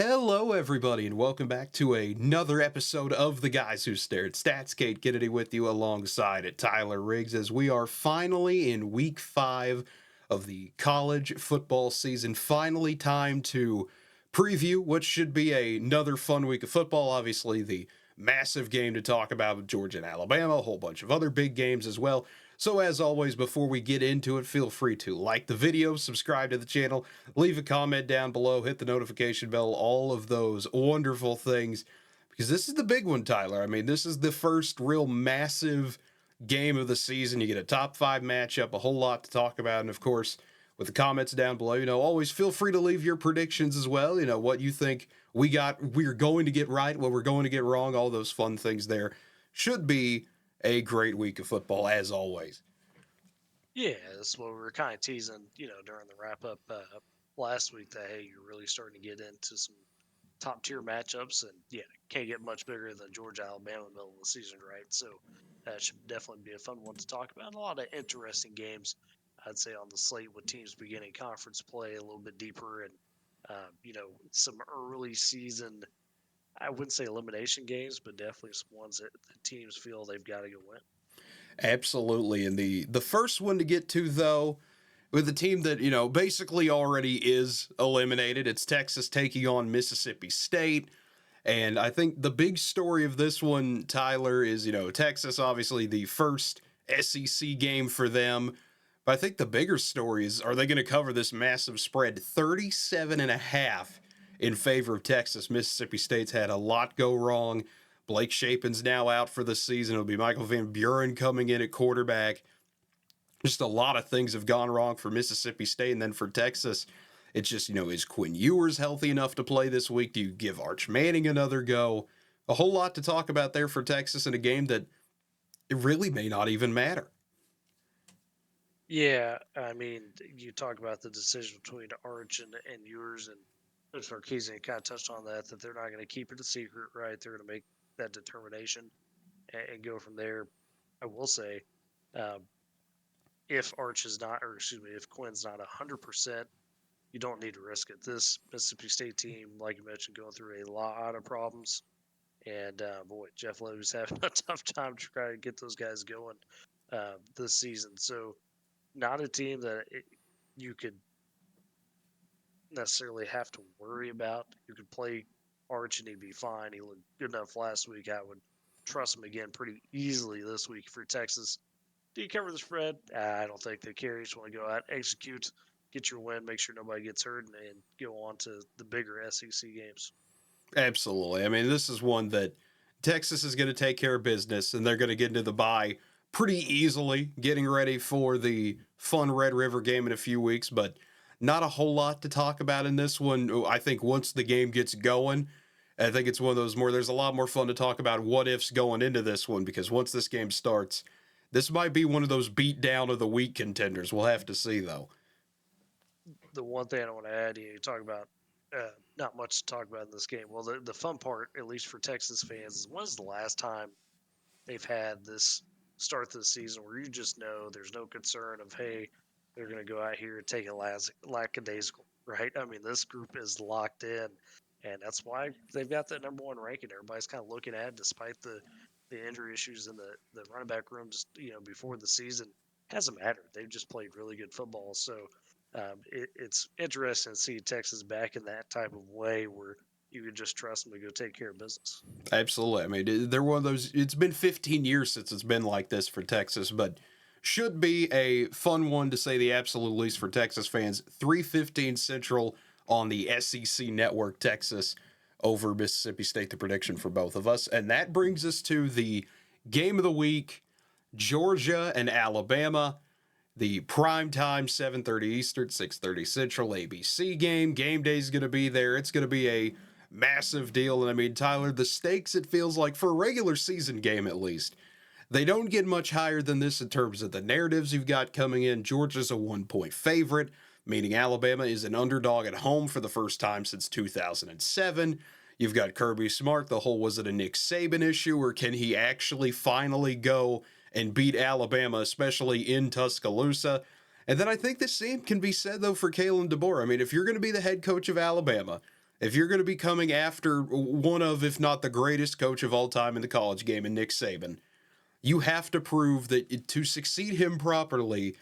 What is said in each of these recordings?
Hello, everybody, and welcome back to another episode of The Guys Who Stared. Stats Cade Kennedy with you alongside it, Tyler Riggs, as we are finally in week 5 of the college football season. Finally, time to preview what should be another fun week of football. Obviously, the massive game to talk about with Georgia and Alabama, a whole bunch of other big games as well. So as always, before we get into it, feel free to like the video, subscribe to the channel, leave a comment down below, hit the notification bell, all of those wonderful things, because this is the big one, Tyler. I mean, this is the first real massive game of the season. You get a top 5 matchup, a whole lot to talk about, and of course, with the comments down below, always feel free to leave your predictions as well, what you think we're going to get right, what we're going to get wrong, all those fun things there. Should be a great week of football, as always. Yeah, that's what we were kind of teasing, during the wrap up last week that, hey, you're really starting to get into some top tier matchups. And yeah, can't get much bigger than Georgia, Alabama, middle of the season, right? So that should definitely be a fun one to talk about. And a lot of interesting games, I'd say, on the slate with teams beginning conference play a little bit deeper and, some early season, I wouldn't say elimination games, but definitely some ones that the teams feel they've got to go win. Absolutely. And the first one to get to, though, with a team that, basically already is eliminated, it's Texas taking on Mississippi State. And I think the big story of this one, Tyler, is, Texas, obviously the first SEC game for them. But I think the bigger story is, are they going to cover this massive spread? 37.5 in favor of Texas. Mississippi State's had a lot go wrong. Blake Shapen's now out for the season. It'll be Michael Van Buren coming in at quarterback. Just a lot of things have gone wrong for Mississippi State. And then for Texas, it's just, is Quinn Ewers healthy enough to play this week? Do you give Arch Manning another go? A whole lot to talk about there for Texas in a game that it really may not even matter. Yeah, I mean, you talk about the decision between Arch and Ewers, and Sarkisian kind of touched on that they're not going to keep it a secret, right? They're going to make that determination and go from there. I will say, um, if Arch is not, or excuse me, if Quinn's not 100%, you don't need to risk it. This Mississippi State team, like you mentioned, going through a lot of problems. And boy, Jeff Lowe's having a tough time to try to get those guys going this season. So, not a team that you could necessarily have to worry about. You could play Arch and he'd be fine. He looked good enough last week. I would trust him again pretty easily this week for Texas. Do you cover the spread? I don't think they care. You just want to go out, execute, get your win, make sure nobody gets hurt, and go on to the bigger SEC games. Absolutely. I mean, this is one that Texas is going to take care of business, and they're going to get into the bye pretty easily, getting ready for the fun Red River game in a few weeks, but not a whole lot to talk about in this one. I think once the game gets going, I think it's one of those there's a lot more fun to talk about what ifs going into this one, because once this game starts, this might be one of those beat down of the week contenders. We'll have to see, though. The one thing I want to add, you talk about not much to talk about in this game. Well, the fun part, at least for Texas fans, is when's the last time they've had this start to the season where you just know there's no concern of, hey, they're going to go out here and take a lackadaisical, right? I mean, this group is locked in, and that's why they've got that number 1 ranking. Everybody's kind of looking at, despite the injury issues in the running back room just before the season. Hasn't mattered. They've just played really good football. So it's interesting to see Texas back in that type of way where you could just trust them to go take care of business. Absolutely. I mean, they're one of those. It's been 15 years since it's been like this for Texas, but should be a fun one to say the absolute least for Texas fans. 3:15 Central on the SEC Network, Texas over Mississippi State, the prediction for both of us. And that brings us to the game of the week, Georgia and Alabama. The primetime 7:30 Eastern, 6:30 Central ABC game. Game day is going to be there. It's going to be a massive deal. And I mean, Tyler, the stakes, it feels like, for a regular season game at least, they don't get much higher than this in terms of the narratives you've got coming in. Georgia's a 1-point favorite, meaning Alabama is an underdog at home for the first time since 2007. You've got Kirby Smart. The whole, was it a Nick Saban issue, or can he actually finally go and beat Alabama, especially in Tuscaloosa? And then I think the same can be said, though, for Kalen DeBoer. I mean, if you're going to be the head coach of Alabama, If you're going to be coming after one of, if not the greatest coach of all time in the college game, in Nick Saban, you have to prove that to succeed him properly,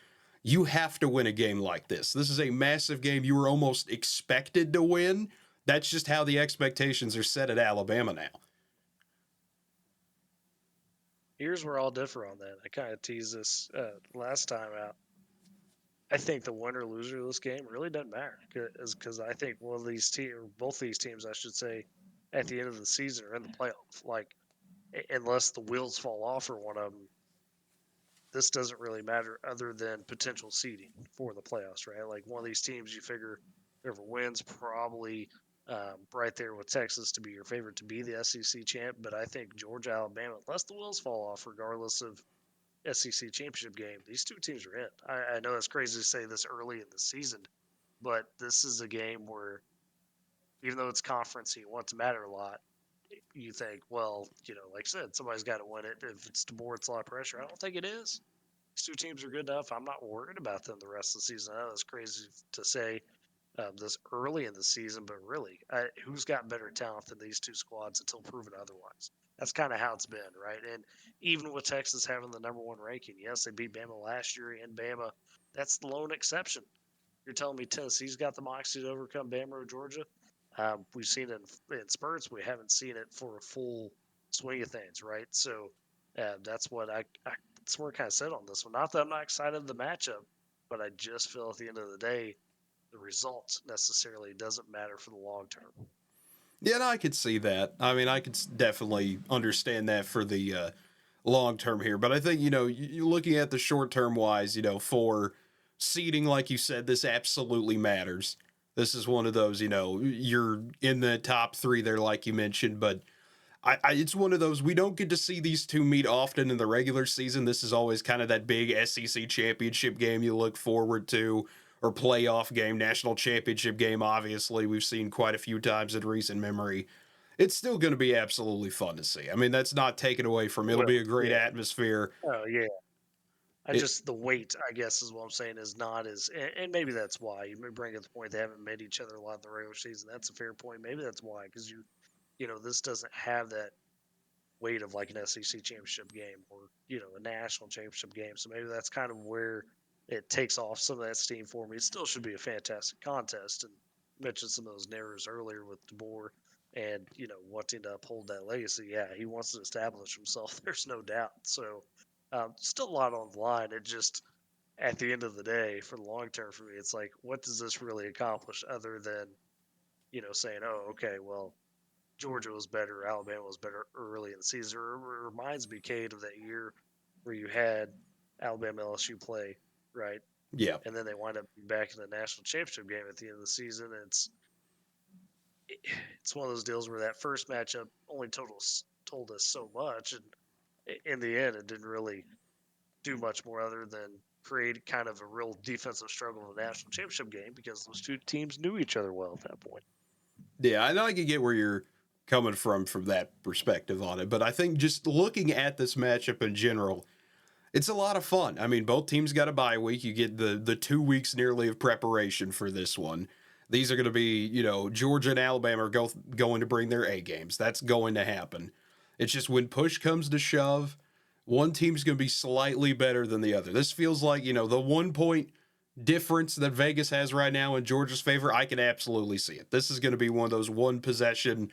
you have to win a game like this. This is a massive game you were almost expected to win. That's just how the expectations are set at Alabama now. Here's where I'll differ on that. I kind of teased this last time out. I think the winner or loser of this game really doesn't matter because I think one of these teams, or both these teams, I should say, at the end of the season are in the playoff. Like, unless the wheels fall off for one of them, this doesn't really matter other than potential seeding for the playoffs, right? Like one of these teams, you figure whoever wins probably right there with Texas to be your favorite to be the SEC champ. But I think Georgia, Alabama, unless the wheels fall off, regardless of SEC championship game, these two teams are in. I know it's crazy to say this early in the season, but this is a game where even though it's conference, you want it to matter a lot. You think, well, like I said, somebody's got to win it. If it's DeBoer, it's a lot of pressure. I don't think it is. These two teams are good enough. I'm not worried about them the rest of the season. I know it's crazy to say this early in the season, but really, who's got better talent than these two squads until proven otherwise? That's kind of how it's been, right? And even with Texas having the number one ranking, yes, they beat Bama last year in Bama. That's the lone exception. You're telling me Tennessee's got the moxie to overcome Bama or Georgia? We've seen it in spurts. We haven't seen it for a full swing of things, right? So that's what that's where I kind of said on this one. Not that I'm not excited of the matchup, but I just feel at the end of the day, the results necessarily doesn't matter for the long term. Yeah, I could see that. I mean, I could definitely understand that for the long term here. But I think, you looking at the short term wise, for seeding, like you said, this absolutely matters. This is one of those, you're in the top three there, like you mentioned, but it's one of those we don't get to see these two meet often in the regular season. This is always kind of that big SEC championship game you look forward to, or playoff game, national championship game. Obviously, we've seen quite a few times in recent memory. It's still going to be absolutely fun to see. I mean, that's not taken away from. It'll Well, be a great yeah. atmosphere. Oh, yeah. I It, just the weight, I guess, is what I'm saying is not as, and maybe that's why you may bring up the point they haven't met each other a lot in the regular season. That's a fair point. Maybe that's why because this doesn't have that weight of like an SEC championship game or a national championship game. So maybe that's kind of where it takes off some of that steam for me. It still should be a fantastic contest, and mentioned some of those narratives earlier with DeBoer and wanting to uphold that legacy. Yeah, he wants to establish himself. There's no doubt. So still a lot on the line. It just at the end of the day, for the long term for me, it's like, what does this really accomplish other than saying, oh, okay, well, Georgia was better, Alabama was better early in the season. It reminds me, Cade, of that year where you had Alabama LSU play, right? yeah, And then they wind up back in the national championship game at the end of the season. And it's one of those deals where that first matchup only told us so much, and in the end, it didn't really do much more other than create kind of a real defensive struggle in the national championship game because those two teams knew each other well at that point. yeah. I know I can get where you're coming from that perspective on it, but I think just looking at this matchup in general, it's a lot of fun. I mean, both teams got a bye week. You get the 2 weeks nearly of preparation for this one. These are going to be, Georgia and Alabama are going to bring their A games. That's going to happen. It's just when push comes to shove, one team's going to be slightly better than the other. This feels like, the 1 point difference that Vegas has right now in Georgia's favor. I can absolutely see it. This is going to be one of those one possession,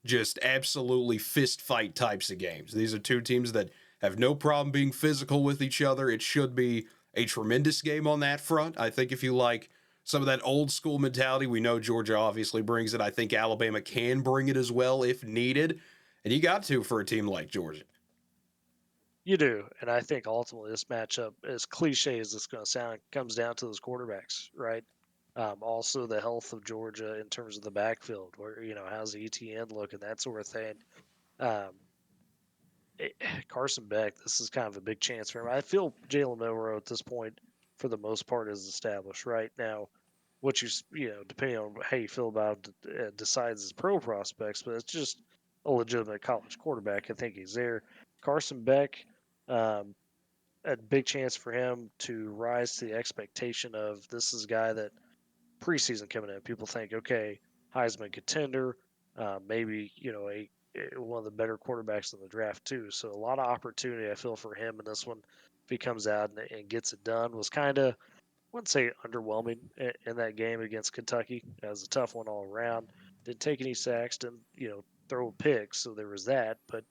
just absolutely fist fight types of games. These are two teams that have no problem being physical with each other. It should be a tremendous game on that front. I think if you like some of that old school mentality, we know Georgia obviously brings it. I think Alabama can bring it as well if needed. And you got to for a team like Georgia. You do, and I think ultimately this matchup, as cliche as it's going to sound, comes down to those quarterbacks, right? Also, the health of Georgia in terms of the backfield, where how's the ETN look and that sort of thing. Um, Carson Beck, this is kind of a big chance for him. I feel Jalen Milroe at this point, for the most part, is established right now. What depending on how you feel about decides his pro prospects, but it's just a legitimate college quarterback. I think he's there. Carson Beck, um, a big chance for him to rise to the expectation of this is a guy that preseason coming in. People think, okay, Heisman contender, maybe one of the better quarterbacks in the draft too. So a lot of opportunity I feel for him in this one. If he comes out and gets it done, was kind of, I wouldn't say underwhelming in that game against Kentucky. It was a tough one all around. Didn't take any sacks, didn't throw a pick, so there was that. But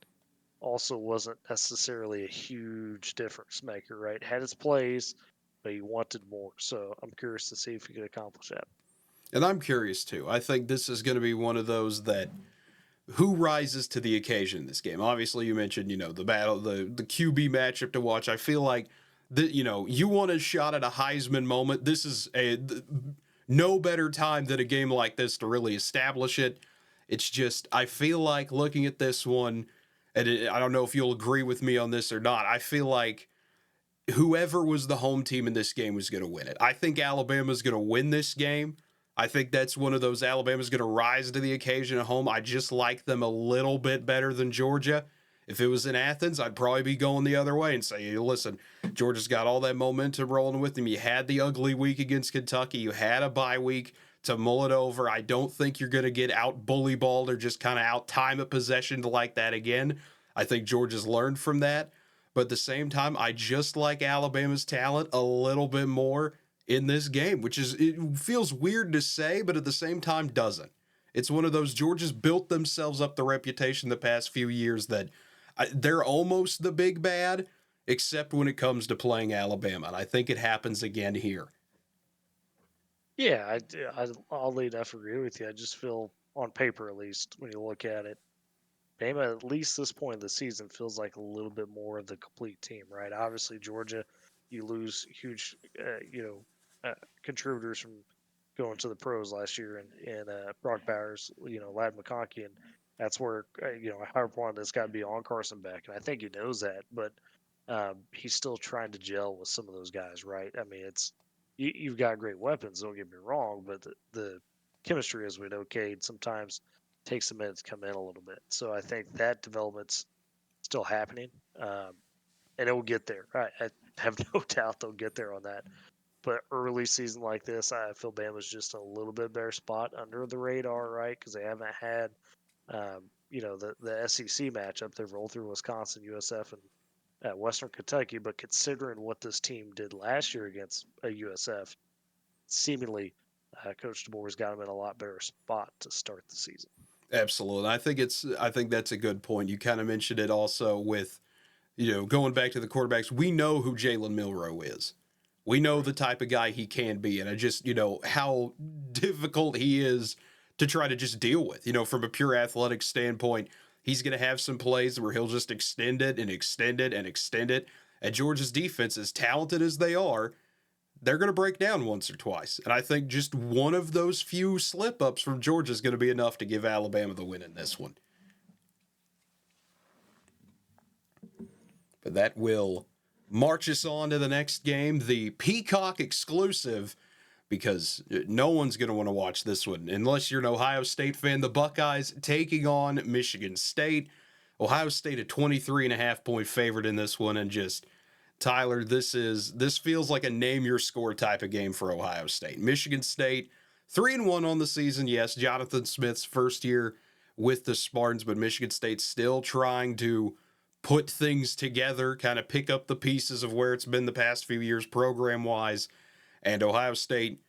also wasn't necessarily a huge difference maker, right? Had his plays, but he wanted more. So I'm curious to see if he could accomplish that. And I'm curious too. I think this is going to be one of those that who rises to the occasion in this game. Obviously, you mentioned, the battle, the QB matchup to watch. I feel like that, you want a shot at a Heisman moment. This is no better time than a game like this to really establish it. It's just, I feel like looking at this one, and I don't know if you'll agree with me on this or not. I feel like whoever was the home team in this game was going to win it. I think Alabama's going to win this game. I think that's one of those Alabama's going to rise to the occasion at home. I just like them a little bit better than Georgia. If it was in Athens, I'd probably be going the other way and say, hey, listen, Georgia's got all that momentum rolling with them. You had the ugly week against Kentucky. You had a bye week to mull it over. I don't think you're going to get out bully balled or just kind of out time at possession like that again. I think Georgia's learned from that. But at the same time, I just like Alabama's talent a little bit more in this game, which is, it feels weird to say, but at the same time doesn't. It's one of those, Georgia's built themselves up the reputation the past few years that they're almost the big bad, except when it comes to playing Alabama. And I think it happens again here. Yeah, I'll lead enough agree with you. I just feel, on paper at least, when you look at it, Bama, at least this point in the season, feels like a little bit more of the complete team, right? Obviously, Georgia, you lose huge, contributors from going to the pros last year, and Brock Bowers, Lad McConkey, and that's where I harp on this got to be on Carson Beck, and I think he knows that, but he's still trying to gel with some of those guys, right? I mean, you've got great weapons, don't get me wrong, but the chemistry, as we know, Cade, sometimes takes a minute to come in a little bit. So I think that development's still happening, and it will get there. I have no doubt they'll get there on that. But early season like this, I feel Bama's just a little bit better spot under the radar, right? Because they haven't had, the SEC matchup. They've rolled through Wisconsin, USF, and at Western Kentucky. But considering what this team did last year against a USF, seemingly Coach DeBoer's got them in a lot better spot to start the season. Absolutely. I think that's a good point. You kind of mentioned it also with, going back to the quarterbacks. We know who Jalen Milroe is. We know the type of guy he can be, and I just, how difficult he is to try to just deal with. From a pure athletic standpoint, he's going to have some plays where he'll just extend it and extend it and extend it. And Georgia's defense, as talented as they are, they're going to break down once or twice. And I think just one of those few slip ups from Georgia is going to be enough to give Alabama the win in this one. But that will march us on to the next game, the Peacock exclusive, because no one's going to want to watch this one unless you're an Ohio State fan. The Buckeyes taking on Michigan State. Ohio State a 23.5-point favorite in this one, and just Tyler, this feels like a name your score type of game for Ohio State. Michigan State 3-1 on the season. Yes, Jonathan Smith's first year with the Spartans, but Michigan State still trying to put things together, kind of pick up the pieces of where it's been the past few years program wise. And Ohio State,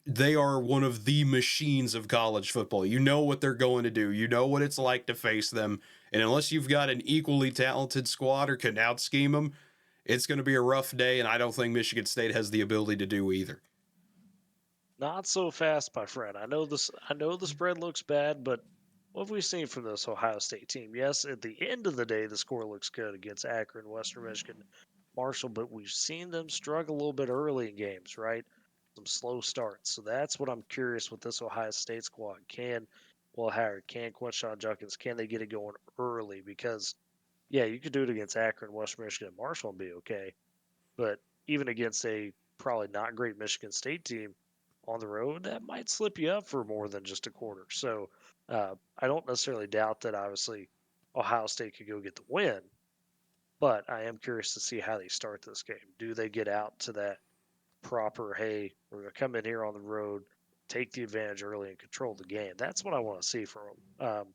they are one of the machines of college football. You know what they're going to do. You know what it's like to face them. And unless you've got an equally talented squad or can out scheme them, it's going to be a rough day, and I don't think Michigan State has the ability to do either. Not so fast, my friend. I know this. I know the spread looks bad, but what have we seen from this Ohio State team? Yes, at the end of the day, the score looks good against Akron, Western Michigan, Marshall, but we've seen them struggle a little bit early in games, right? Some slow starts. So that's what I'm curious with this Ohio State squad. Can Will Howard, can Quinshon Judkins, can they get it going early? Because, yeah, you could do it against Akron, Western Michigan, and Marshall and be okay. But even against a probably not great Michigan State team on the road, that might slip you up for more than just a quarter. So I don't necessarily doubt that obviously Ohio State could go get the win, but I am curious to see how they start this game. Do they get out to that proper, hey, we're going to come in here on the road, take the advantage early and control the game. That's what I want to see from them.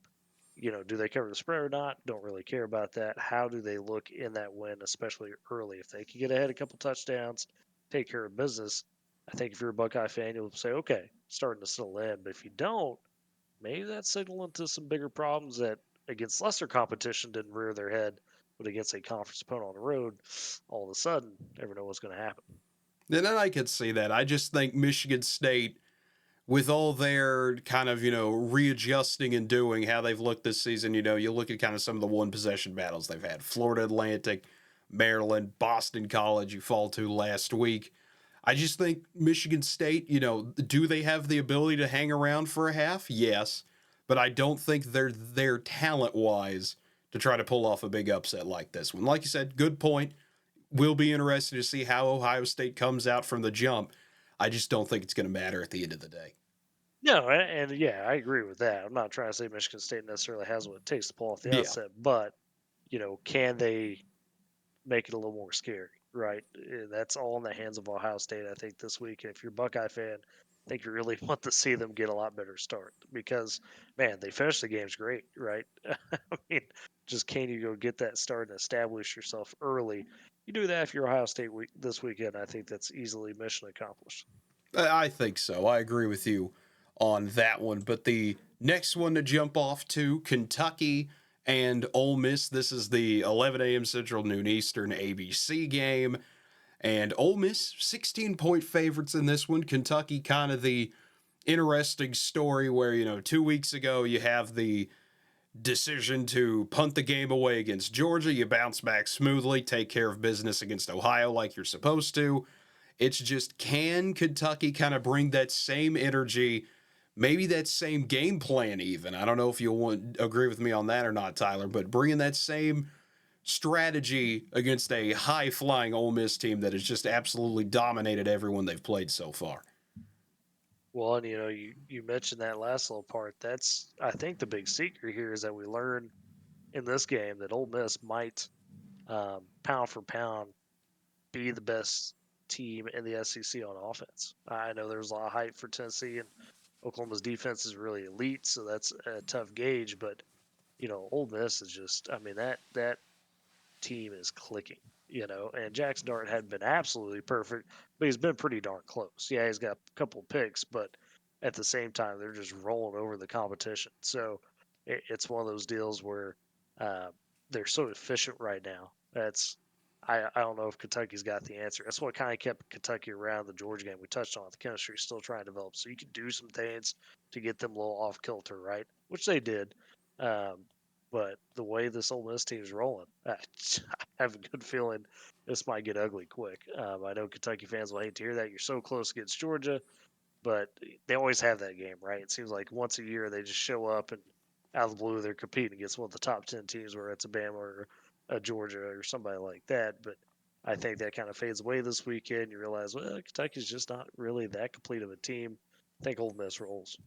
Do they cover the spread or not? Don't really care about that. How do they look in that win, especially early? If they can get ahead a couple touchdowns, take care of business, I think if you're a Buckeye fan, you'll say, okay, starting to settle in. But if you don't, maybe that's signaling to some bigger problems that against lesser competition didn't rear their head, but against a conference opponent on the road, all of a sudden, never know what's going to happen. And then I could see that. I just think Michigan State, with all their kind of, readjusting and doing how they've looked this season, you look at kind of some of the one possession battles they've had. Florida Atlantic, Maryland, Boston College, you fall to last week. I just think Michigan State, do they have the ability to hang around for a half? Yes. But I don't think they're there talent wise to try to pull off a big upset like this one. Like you said, good point. We'll be interested to see how Ohio State comes out from the jump. I just don't think it's going to matter at the end of the day. No, and yeah, I agree with that. I'm not trying to say Michigan State necessarily has what it takes to pull off the Yeah. outset, but can they make it a little more scary, right? That's all in the hands of Ohio State, I think, this week. And if you're a Buckeye fan, I think you really want to see them get a lot better start because, man, they finished the games great, right? I mean, just can you go get that start and establish yourself early? You do that if you're Ohio State this weekend. I think that's easily mission accomplished. I think so. I agree with you on that one. But the next one to jump off to Kentucky and Ole Miss. This is the 11 a.m. Central, noon Eastern ABC game. And Ole Miss, 16-point favorites in this one. Kentucky, kind of the interesting story where, 2 weeks ago you have the decision to punt the game away against Georgia. You bounce back smoothly, take care of business against Ohio like you're supposed to. It's just, can Kentucky kind of bring that same energy, maybe that same game plan even? I don't know if you'll agree with me on that or not, Tyler, but bringing that same strategy against a high-flying Ole Miss team that has just absolutely dominated everyone they've played so far. Well, and you mentioned that last little part. That's I think the big secret here is that we learn in this game that Ole Miss might pound for pound be the best team in the SEC on offense. I know there's a lot of hype for Tennessee, and Oklahoma's defense is really elite, so that's a tough gauge. But Ole Miss is just, I mean, that team is clicking. And Jackson Dart hadn't been absolutely perfect, but he's been pretty darn close. Yeah, he's got a couple picks, but at the same time, they're just rolling over the competition. So it's one of those deals where uh, they're so efficient right now. I don't know if Kentucky's got the answer. That's what kind of kept Kentucky around the Georgia game. We touched on it. The chemistry is still trying to develop, so you can do some things to get them a little off kilter, right? Which they did. Um, but the way this Ole Miss team is rolling, I have a good feeling this might get ugly quick. I know Kentucky fans will hate to hear that. You're so close against Georgia, but they always have that game, right? It seems like once a year they just show up and out of the blue they're competing against one of the top 10 teams, where it's a Bama or a Georgia or somebody like that. But I think that kind of fades away this weekend. You realize, well, Kentucky's just not really that complete of a team. I think Ole Miss rolls.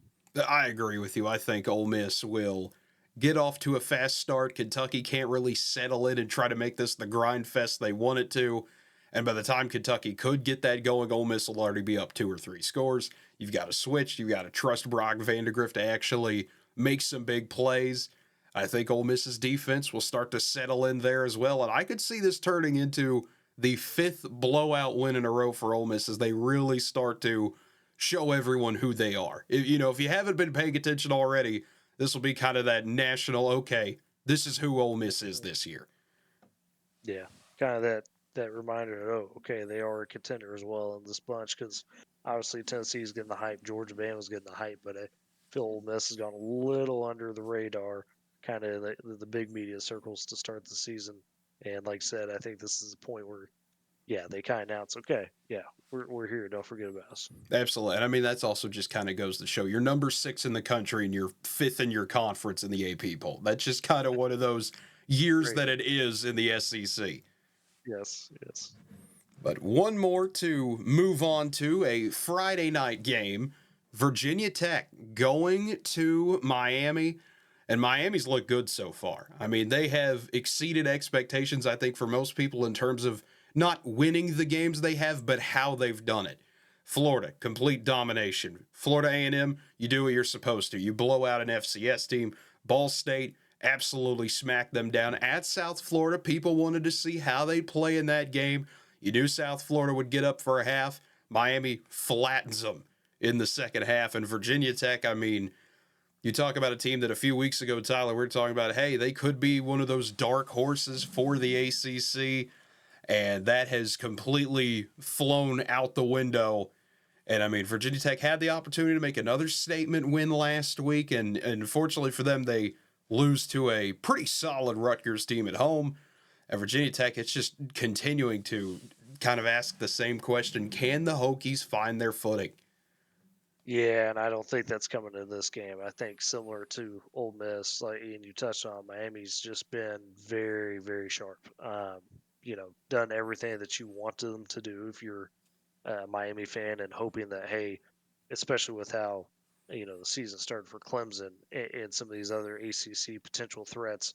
I agree with you. I think Ole Miss will get off to a fast start. Kentucky can't really settle in and try to make this the grind fest they want it to. And by the time Kentucky could get that going, Ole Miss will already be up 2 or 3 scores. You've got to switch. You've got to trust Brock Vandegrift to actually make some big plays. I think Ole Miss's defense will start to settle in there as well. And I could see this turning into the 5th blowout win in a row for Ole Miss as they really start to show everyone who they are. If you haven't been paying attention already, this will be kind of that national, okay, this is who Ole Miss is this year. Yeah, kind of that reminder that, oh, okay, they are a contender as well in this bunch, because obviously Tennessee's getting the hype, Georgia Bama's getting the hype, but I feel Ole Miss has gone a little under the radar, kind of the big media circles to start the season. And like I said, I think this is a point where, yeah, they kind of announce, okay, yeah, we're here, don't forget about us. Absolutely. And I mean, that's also just kind of goes to show you're number 6 in the country and you're 5th in your conference in the AP poll. That's just kind of one of those years Great. that it is in the SEC. Yes, yes. But one more to move on to a Friday night game. Virginia Tech going to Miami, and Miami's looked good so far. I mean, they have exceeded expectations, I think, for most people in terms of not winning the games they have, but how they've done it. Florida, complete domination. Florida A&M, you do what you're supposed to. You blow out an FCS team. Ball State, absolutely smack them down. At South Florida, people wanted to see how they play in that game. You knew South Florida would get up for a half. Miami flattens them in the second half. And Virginia Tech, I mean, you talk about a team that a few weeks ago, Tyler, we were talking about, hey, they could be one of those dark horses for the ACC. And that has completely flown out the window. And I mean, Virginia Tech had the opportunity to make another statement win last week, and unfortunately for them, they lose to a pretty solid Rutgers team at home. At Virginia Tech, it's just continuing to kind of ask the same question: can the Hokies find their footing? Yeah, and I don't think that's coming to this game. I think similar to Ole Miss, like and you touched on, Miami's just been very, very sharp. Done everything that you wanted them to do if you're a Miami fan, and hoping that, hey, especially with how the season started for Clemson and some of these other ACC potential threats,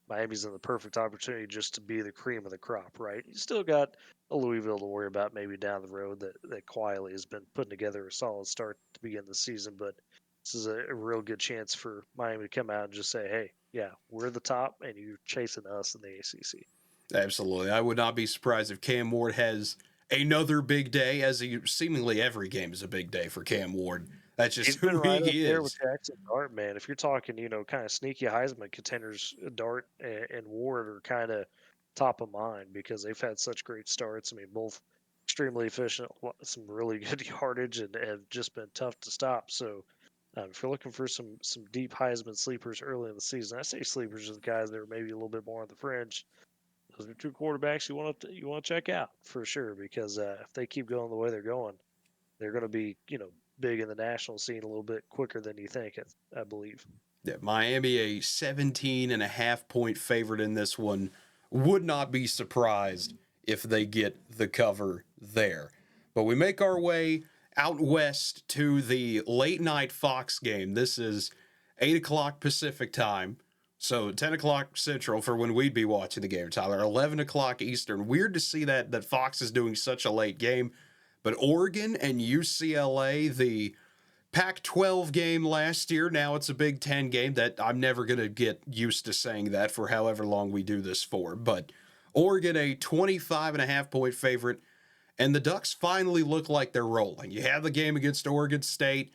Miami's in the perfect opportunity just to be the cream of the crop, right? You still got a Louisville to worry about maybe down the road that quietly has been putting together a solid start to begin the season, but this is a real good chance for Miami to come out and just say, hey, yeah, we're the top and you're chasing us in the ACC. Absolutely. I would not be surprised if Cam Ward has another big day, as seemingly every game is a big day for Cam Ward. That's just He's been who right up he there with is. Jackson Dart, man. If you're talking, kind of sneaky Heisman contenders, Dart and Ward are kind of top of mind because they've had such great starts. I mean, both extremely efficient, some really good yardage, and have just been tough to stop. So, if you're looking for some deep Heisman sleepers early in the season, I say sleepers are the guys that are maybe a little bit more on the fringe. Those are two quarterbacks you want to check out for sure because if they keep going the way they're going, they're going to be, big in the national scene a little bit quicker than you think, I believe. Yeah, Miami, a 17.5 point favorite in this one. Would not be surprised if they get the cover there. But we make our way out west to the late night Fox game. This is 8 o'clock Pacific time. So 10 o'clock Central for when we'd be watching the game, Tyler. 11 o'clock Eastern. Weird to see that Fox is doing such a late game. But Oregon and UCLA, the Pac-12 game last year. Now it's a Big Ten game. That I'm never going to get used to saying that for however long we do this for. But Oregon, a 25.5 point favorite, and the Ducks finally look like they're rolling. You had the game against Oregon State.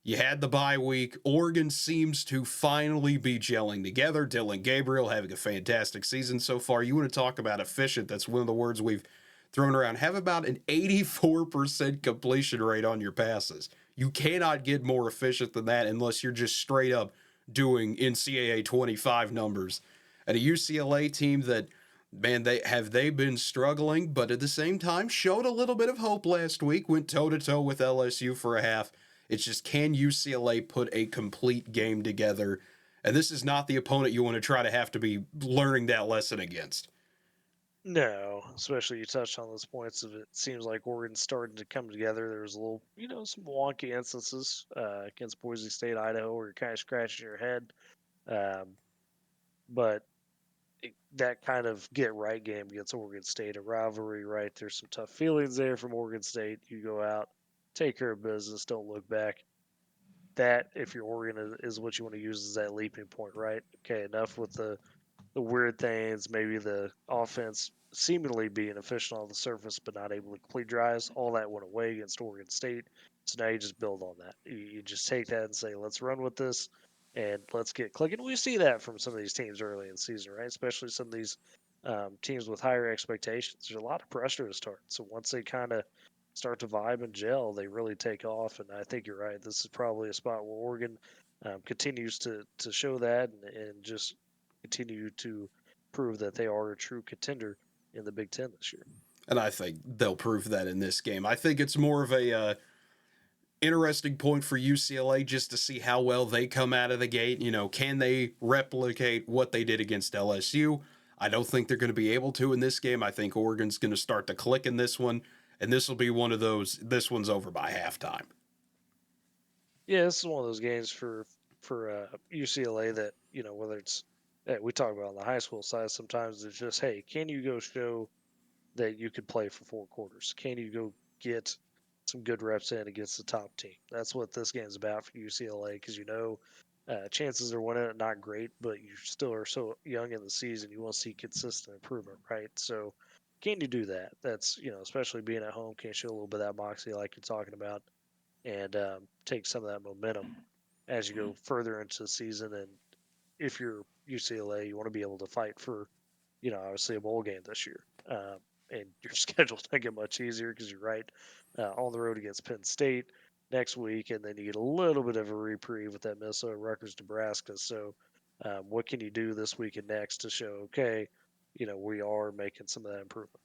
You had the bye week. Oregon seems to finally be gelling together. Dylan Gabriel having a fantastic season so far. You want to talk about efficient? That's one of the words we've thrown around. Have about an 84% completion rate on your passes. You cannot get more efficient than that unless you're just straight up doing NCAA 25 numbers. And a UCLA team that, man, they been struggling, but at the same time showed a little bit of hope last week. Went toe to toe with LSU for a half. It's just, can UCLA put a complete game together? And this is not the opponent you want to try to have to be learning that lesson against. No, especially you touched on those points of it seems like Oregon's starting to come together. There's a little, some wonky instances against Boise State, Idaho, where you're kind of scratching your head. Um, but that kind of get right game against Oregon State, a rivalry, right? There's some tough feelings there from Oregon State. You go out, take care of business, don't look back. That, if you're Oregon, is what you want to use as that leaping point, right? Okay, enough with the weird things, maybe the offense seemingly being efficient on the surface but not able to complete drives. All that went away against Oregon State. So now you just build on that. You just take that and say, let's run with this and let's get clicking. We see that from some of these teams early in the season, right? Especially some of these teams with higher expectations. There's a lot of pressure to start. So once they kind of start to vibe and gel, they really take off. And I think you're right. This is probably a spot where Oregon continues to show that and just continue to prove that they are a true contender in the Big Ten this year. And I think they'll prove that in this game. I think it's more of a interesting point for UCLA just to see how well they come out of the gate. You know, can they replicate what they did against LSU? I don't think they're going to be able to in this game. I think Oregon's going to start to click in this one, and this will be one of those. This one's over by halftime. Yeah, this is one of those games for UCLA that whether it's we talk about on the high school side, sometimes it's just, hey, can you go show that you could play for 4 quarters? Can you go get some good reps in against the top team. That's what this game's about for UCLA because chances are winning it not great, but you still are so young in the season. You want to see consistent improvement, right? So, can you do that? That's especially being at home, can you show a little bit of that moxie like you're talking about, and take some of that momentum as you go further into the season. And if you're UCLA, you want to be able to fight for obviously a bowl game this year. And your schedule's not get much easier because you're right on the road against Penn State next week, and then you get a little bit of a reprieve with that Minnesota, Rutgers, Nebraska. So, what can you do this week and next to show, okay, we are making some of that improvement?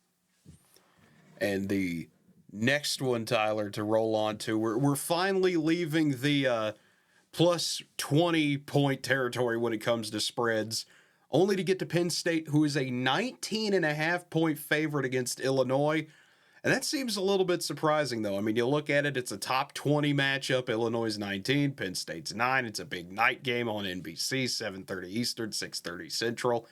And the next one, Tyler, to roll on to, we're finally leaving the plus 20-point territory when it comes to spreads, only to get to Penn State, who is a 19.5-point favorite against Illinois. And that seems a little bit surprising, though. I mean, you look at it, it's a top 20 matchup. Illinois is 19, Penn State's 9. It's a big night game on NBC, 7:30 Eastern, 6:30 Central.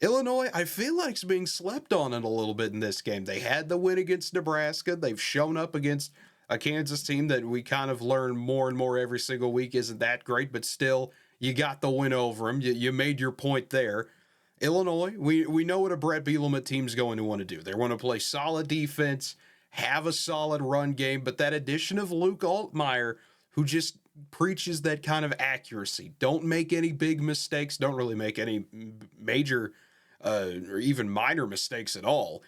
Illinois, I feel like, is being slept on it a little bit in this game. They had the win against Nebraska. They've shown up against a Kansas team that we kind of learn more and more every single week isn't that great, but still, you got the win over them. You made your point there. Illinois, we know what a Brett Bielema team's going to want to do. They want to play solid defense, have a solid run game, but that addition of Luke Altmaier, who just preaches that kind of accuracy. Don't make any big mistakes. Don't really make any major or even minor mistakes at all.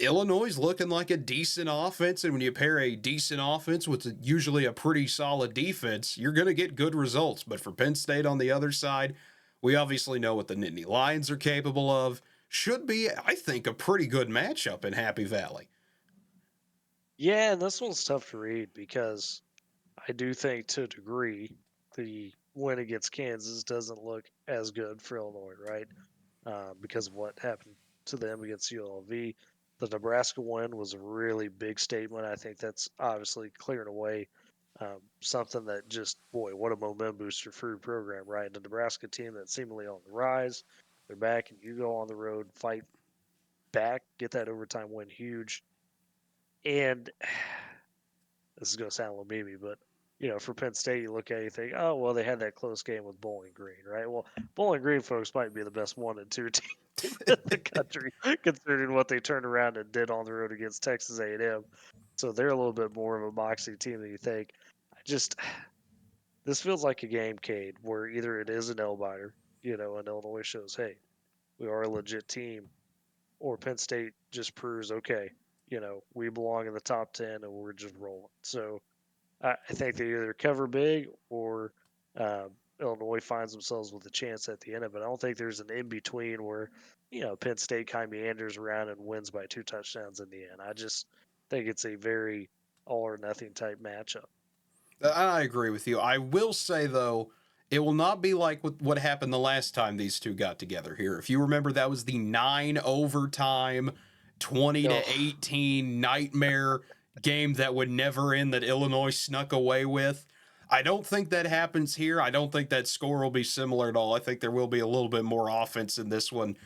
Illinois is looking like a decent offense, and when you pair a decent offense with usually a pretty solid defense, you're going to get good results. But for Penn State on the other side, we obviously know what the Nittany Lions are capable of. Should be, I think, a pretty good matchup in Happy Valley. Yeah, and this one's tough to read because I do think to a degree the win against Kansas doesn't look as good for Illinois, right? Because of what happened to them against ULV. The Nebraska win was a really big statement. I think that's obviously clearing away something that just, boy, what a momentum booster for your program, right? The Nebraska team that's seemingly on the rise, they're back, and you go on the road, fight back, get that overtime win huge. And this is going to sound a little memey, but for Penn State, you look at it, you think, oh, well, they had that close game with Bowling Green, right? Well, Bowling Green folks might be the best 1 and 2 team in the country, considering what they turned around and did on the road against Texas A&M. So they're a little bit more of a moxie team than you think. This feels like a game, Cade, where either it is an nail biter, and Illinois shows, hey, we are a legit team, or Penn State just proves, okay, we belong in the top 10 and we're just rolling. So I think they either cover big or Illinois finds themselves with a chance at the end of it. I don't think there's an in between where, Penn State kind of meanders around and wins by 2 touchdowns in the end. I just think it's a very all or nothing type matchup. I agree with you. I will say, though, it will not be like what happened the last time these two got together here. If you remember, that was the 9 overtime, 20 Oh, to 18 nightmare game that would never end that Illinois snuck away with. I don't think that happens here. I don't think that score will be similar at all. I think there will be a little bit more offense in this one.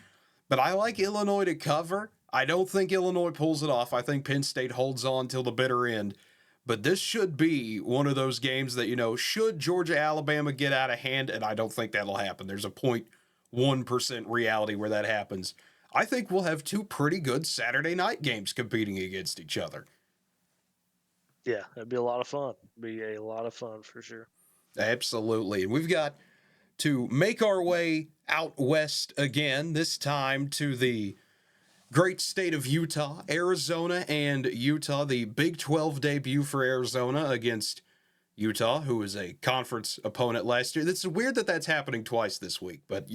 But I like Illinois to cover. I don't think Illinois pulls it off. I think Penn State holds on till the bitter end. But this should be one of those games that, should Georgia Alabama get out of hand, and I don't think that'll happen. There's a 0.1% reality where that happens. I think we'll have two pretty good Saturday night games competing against each other. yeah, it'd be a lot of fun. Be a lot of fun for sure. Absolutely. And we've got to make our way out west again, this time to the great state of Utah, Arizona, and Utah. The Big 12 debut for Arizona against Utah, who was a conference opponent last year. It's weird that that's happening twice this week, but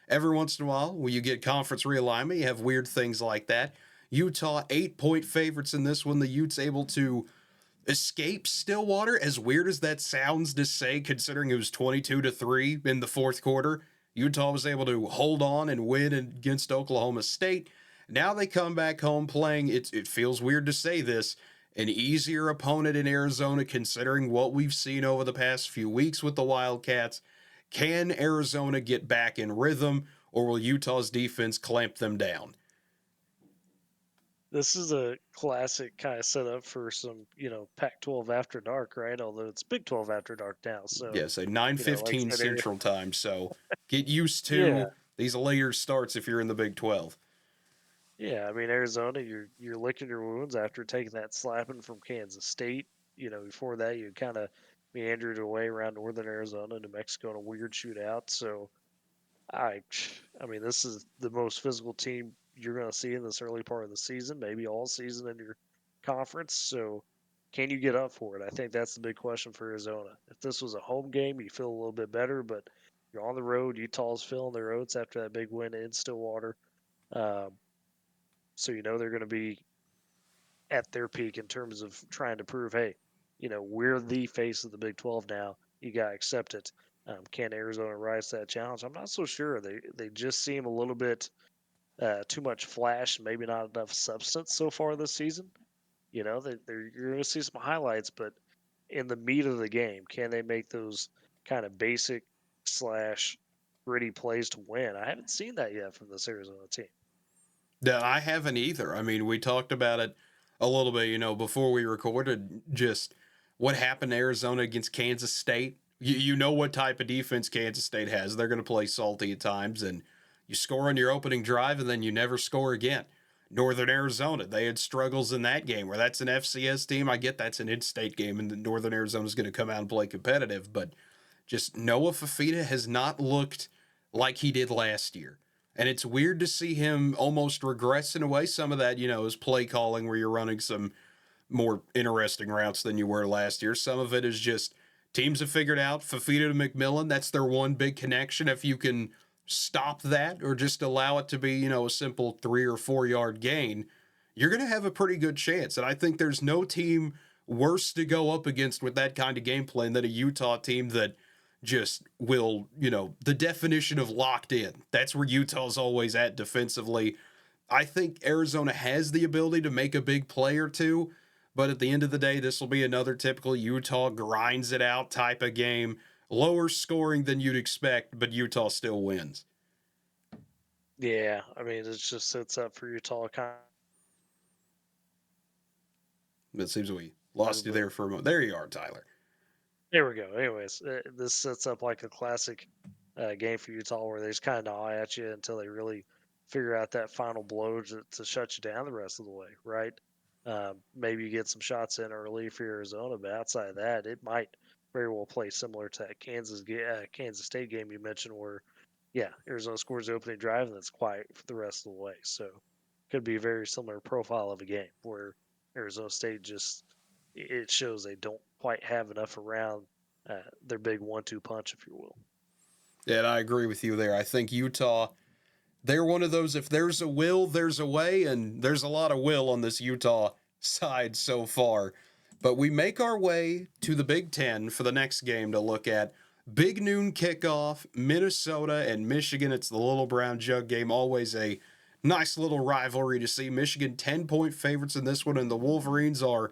every once in a while, when you get conference realignment, you have weird things like that. Utah 8-point favorites in this one. The Utes able to escape Stillwater, as weird as that sounds to say, considering it was 22-3 in the fourth quarter. Utah was able to hold on and win against Oklahoma State. Now they come back home playing, it feels weird to say this, an easier opponent in Arizona considering what we've seen over the past few weeks with the Wildcats. Can Arizona get back in rhythm, or will Utah's defense clamp them down? This is a classic kind of setup for some, Pac-12 after dark, right? Although it's Big 12 after dark now. So, Yeah, so like I 9:15 said, here, Central Time. So get used yeah, to these later starts if you're in the Big 12. yeah. I mean, Arizona, you're licking your wounds after taking that slapping from Kansas State. Before that, you kind of meandered away around northern Arizona, New Mexico in a weird shootout. So, I, I mean, this is the most physical team you're going to see in this early part of the season, maybe all season in your conference. So, can you get up for it? I think that's the big question for Arizona. If this was a home game, you feel a little bit better, but you're on the road. Utah's filling their oats after that big win in Stillwater. Um, so they're going to be at their peak in terms of trying to prove, hey, we're the face of the Big 12 now. You got to accept it. Can Arizona rise to that challenge? I'm not so sure. They just seem a little bit too much flash, maybe not enough substance so far this season. You're going to see some highlights, but in the meat of the game, can they make those kind of basic slash gritty plays to win? I haven't seen that yet from this Arizona team. No, I haven't either. I mean, we talked about it a little bit, before we recorded, just what happened to Arizona against Kansas State. You know what type of defense Kansas State has. They're going to play salty at times, and you score on your opening drive, and then you never score again. Northern Arizona, they had struggles in that game where that's an FCS team. I get that's an in-state game, and Northern Arizona is going to come out and play competitive, but just Noah Fafita has not looked like he did last year. And it's weird to see him almost regress in a way. Some of that, is play calling where you're running some more interesting routes than you were last year. Some of it is just teams have figured out Fafita to McMillan. That's their one big connection. If you can stop that or just allow it to be, a simple 3 or 4 yard gain, you're going to have a pretty good chance. And I think there's no team worse to go up against with that kind of game plan than a Utah team that just will, the definition of locked in. That's where Utah's always at defensively. I think Arizona has the ability to make a big play or two, but at the end of the day, this will be another typical Utah grinds it out type of game. Lower scoring than you'd expect, but Utah still wins. Yeah, I mean, it just sets up for Utah kind It seems we of, lost you but there for a moment. There you are, Tyler. there we go. Anyways, this sets up like a classic game for Utah where they just kind of gnaw at you until they really figure out that final blow to shut you down the rest of the way, right? Maybe you get some shots in early for Arizona, but outside of that, it might very well play similar to that Kansas State game you mentioned, where yeah, Arizona scores the opening drive and it's quiet for the rest of the way. So could be a very similar profile of a game where Arizona State just it shows they don't quite have enough around their big 1-2 punch, if you will. Yeah, and I agree with you there. I think Utah, they're one of those, if there's a will, there's a way, and there's a lot of will on this Utah side so far. But we make our way to the Big Ten for the next game to look at. Big noon kickoff, Minnesota and Michigan. It's the Little Brown Jug game. Always a nice little rivalry to see. Michigan 10-point favorites in this one, and the Wolverines are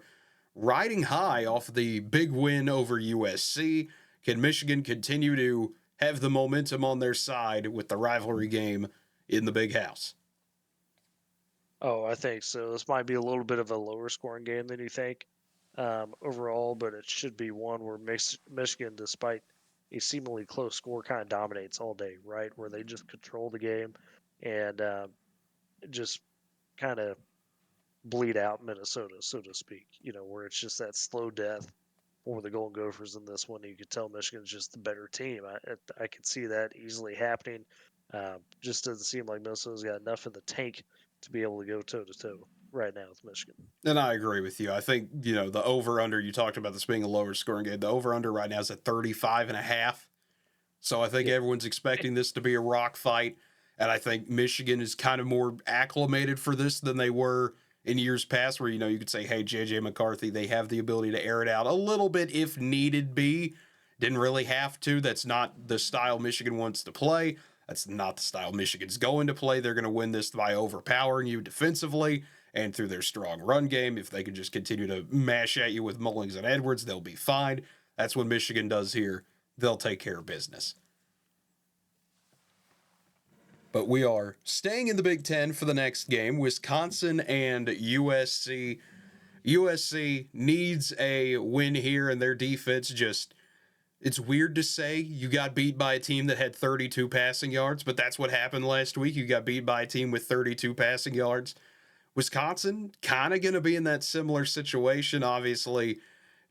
riding high off the big win over USC. Can Michigan continue to have the momentum on their side with the rivalry game in the big house? Oh, I think so. This might be a little bit of a lower scoring game than you think overall, but it should be one where Michigan, despite a seemingly close score, kind of dominates all day, right? Where they just control the game and just kind of bleed out Minnesota, so to speak. Where it's just that slow death for the Golden Gophers in this one. You could tell Michigan's just the better team. I could see that easily happening. Just doesn't seem like Minnesota's got enough in the tank to be able to go toe to toe right now with Michigan. And I agree with you. I think, the over under, you talked about this being a lower scoring game. The over under right now is at 35.5. So I think Yeah. everyone's expecting this to be a rock fight. And I think Michigan is kind of more acclimated for this than they were in years past, where, you could say, hey, JJ McCarthy, they have the ability to air it out a little bit if needed be. Didn't really have to. That's not the style Michigan wants to play. That's not the style Michigan's going to play. They're going to win this by overpowering you defensively and through their strong run game. If they can just continue to mash at you with Mullings and Edwards, they'll be fine. That's what Michigan does here. They'll take care of business. But we are staying in the Big Ten for the next game, Wisconsin and USC. USC needs a win here, and their defense just, it's weird to say you got beat by a team that had 32 passing yards, but that's what happened last week. You got beat by a team with 32 passing yards. Wisconsin kind of going to be in that similar situation, obviously,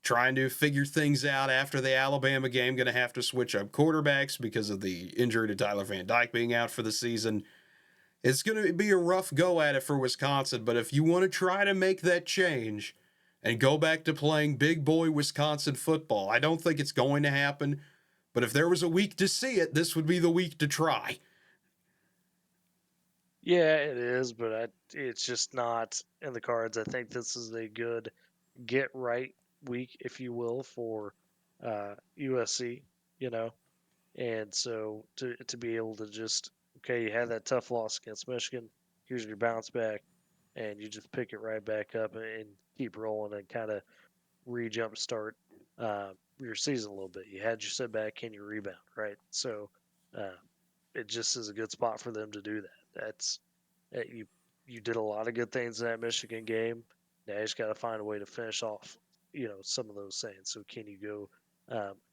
trying to figure things out after the Alabama game. Going to have to switch up quarterbacks because of the injury to Tyler Van Dyke being out for the season. It's going to be a rough go at it for Wisconsin, but if you want to try to make that change and go back to playing big boy Wisconsin football, I don't think it's going to happen, but if there was a week to see it, this would be the week to try. Yeah, it is, but it's just not in the cards. I think this is a good get right week, if you will, for USC. You know, and so to be able to just okay, you had that tough loss against Michigan. Here's your bounce back, and you just pick it right back up and keep rolling and kind of re-jumpstart your season a little bit. You had your setback, can you rebound, right? So uh, it just is a good spot for them to do that. That's you did a lot of good things in that Michigan game. Now you just got to find a way to finish off, some of those things. So can you go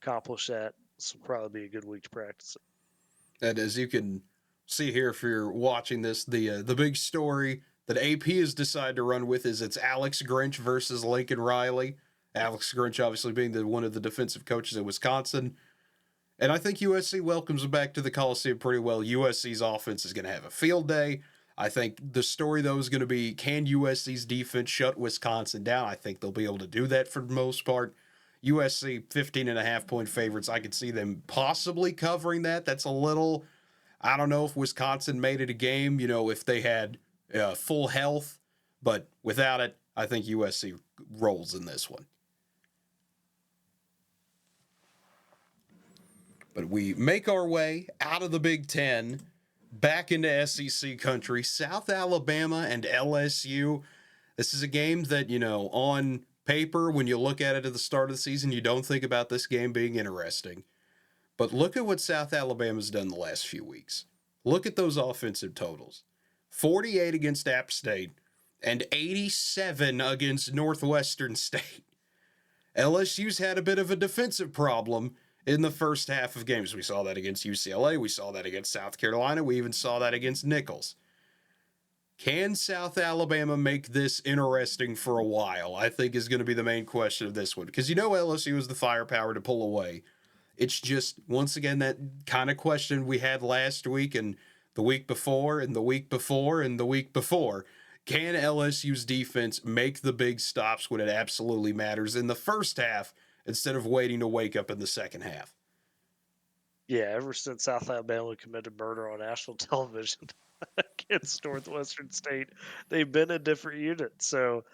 accomplish that? This will probably be a good week to practice it. And as you can see here, if you're watching this, the big story that AP has decided to run with is it's Alex Grinch versus Lincoln Riley. Alex Grinch obviously being one of the defensive coaches at Wisconsin. And I think USC welcomes him back to the Coliseum pretty well. USC's offense is going to have a field day. I think the story, though, is going to be, can USC's defense shut Wisconsin down? I think they'll be able to do that for the most part. USC 15.5-point favorites. I could see them possibly covering that. That's a little, I don't know if Wisconsin made it a game, if they had full health. But without it, I think USC rolls in this one. But we make our way out of the Big Ten, back into SEC country, South Alabama and LSU. This is a game that, on paper, when you look at it at the start of the season, you don't think about this game being interesting. But look at what South Alabama's done the last few weeks. Look at those offensive totals. 48 against App State and 87 against Northwestern State. LSU's had a bit of a defensive problem in the first half of games. We saw that against UCLA. We saw that against South Carolina. We even saw that against Nicholls. Can South Alabama make this interesting for a while? I think is going to be the main question of this one. Because LSU has the firepower to pull away. It's just, once again, that kind of question we had last week and the week before and the week before and the week before. Can LSU's defense make the big stops when it absolutely matters in the first half instead of waiting to wake up in the second half? Yeah, ever since South Alabama committed murder on national television against Northwestern State, they've been a different unit. So,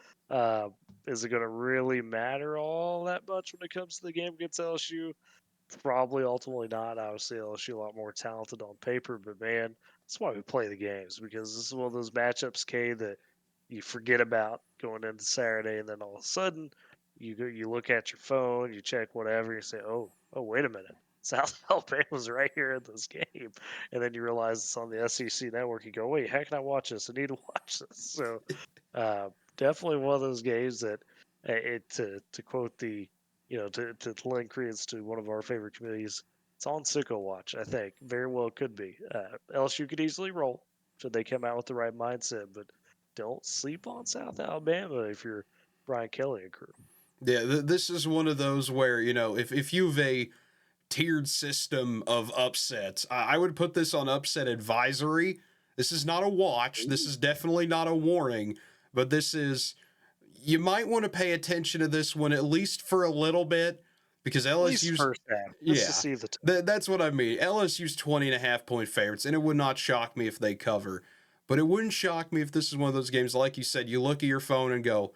is it going to really matter all that much when it comes to the game against LSU? Probably ultimately not. Obviously, LSU a lot more talented on paper, but man, that's why we play the games, because this is one of those matchups, K, that you forget about going into Saturday, and then all of a sudden you look at your phone, you check whatever, you say, oh, wait a minute. South Alabama's right here in this game. And then you realize it's on the SEC network. You go, wait, how can I watch this? I need to watch this. So definitely one of those games that, to quote the, to lend credence to one of our favorite committees, it's on sicko watch, I think. Very well could be. LSU could easily roll should they come out with the right mindset, but don't sleep on South Alabama if you're Brian Kelly and crew. Yeah, this is one of those where, if you've a tiered system of upsets, I would put this on upset advisory. This is not a watch. This is definitely not a warning, but this is, you might want to pay attention to this one at least for a little bit, because LSU's first half. Just to see the that's what I mean. LSU's 20.5-point favorites, and it would not shock me if they cover, but it wouldn't shock me if this is one of those games, like you said, you look at your phone and go,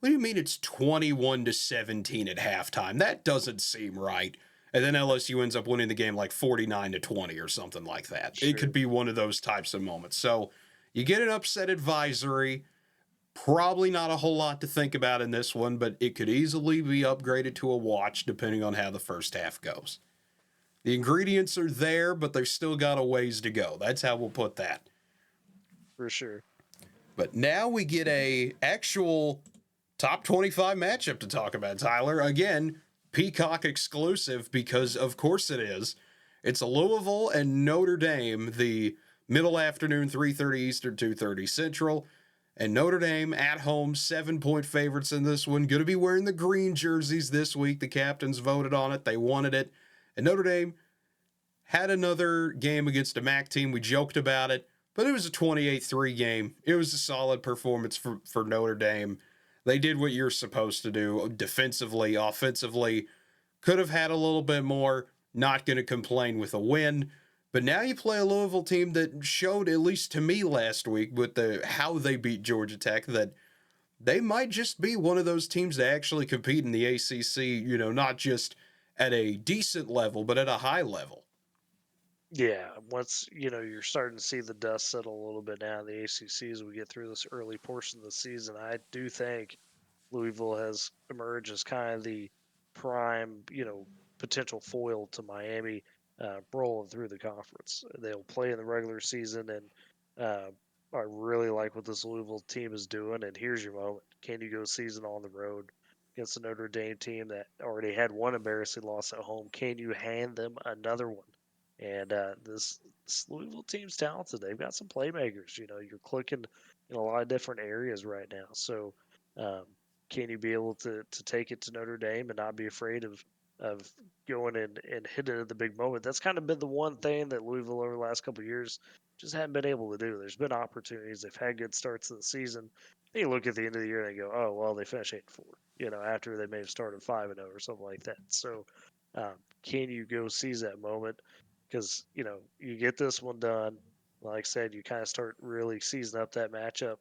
what do you mean it's 21-17 at halftime? That doesn't seem right. And then LSU ends up winning the game like 49-20 or something like that. Sure. It could be one of those types of moments. So you get an upset advisory. Probably not a whole lot to think about in this one, but it could easily be upgraded to a watch depending on how the first half goes. The ingredients are there, but they've still got a ways to go. That's how we'll put that. For sure. But now we get a actual top 25 matchup to talk about, Tyler. Again, Peacock exclusive because of course it is. It's Louisville and Notre Dame, the middle afternoon, 3:30 Eastern, 2:30 Central. And Notre Dame at home, 7-point favorites in this one. Going to be wearing the green jerseys this week. The captains voted on it. They wanted it. And Notre Dame had another game against a MAC team. We joked about it, but it was a 28-3 game. It was a solid performance for Notre Dame. They did what you're supposed to do defensively, offensively. Could have had a little bit more. Not going to complain with a win. But now you play a Louisville team that showed, at least to me last week, with how they beat Georgia Tech, that they might just be one of those teams that actually compete in the ACC, not just at a decent level, but at a high level. Yeah, once you're starting to see the dust settle a little bit now in the ACC as we get through this early portion of the season, I do think Louisville has emerged as kind of the prime, potential foil to Miami rolling through the conference. They'll play in the regular season, and uh, I really like what this Louisville team is doing. And here's your moment: can you go season on the road against a Notre Dame team that already had one embarrassing loss at home? Can you hand them another one? And this Louisville team's talented. They've got some playmakers. You're clicking in a lot of different areas right now. So, um, can you be able to take it to Notre Dame and not be afraid of going and hitting it at the big moment? That's kind of been the one thing that Louisville over the last couple of years just haven't been able to do. There's been opportunities. They've had good starts to the season. Then you look at the end of the year and go, oh well, they finished 8-4. After they may have started 5-0 or something like that. So, can you go seize that moment? Because you get this one done. Like I said, you kind of start really seasoning up that matchup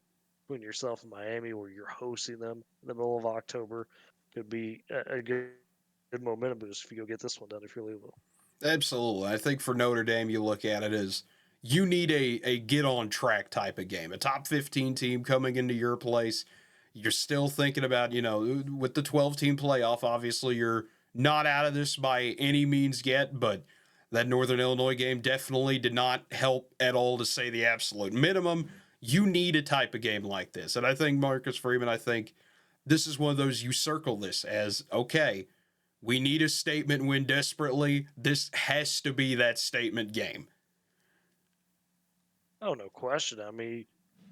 between yourself and Miami, where you're hosting them in the middle of October. Could be a good momentum boost if you go get this one done if you're Louisville. Absolutely. I think for Notre Dame, you look at it as you need a get on track type of game. A top 15 team coming into your place. You're still thinking about, with the 12 team playoff, obviously you're not out of this by any means yet, but that Northern Illinois game definitely did not help at all, to say the absolute minimum. You need a type of game like this. And I think Marcus Freeman, I think this is one of those, you circle this as, okay, we need a statement win desperately. This has to be that statement game. Oh, no question. I mean,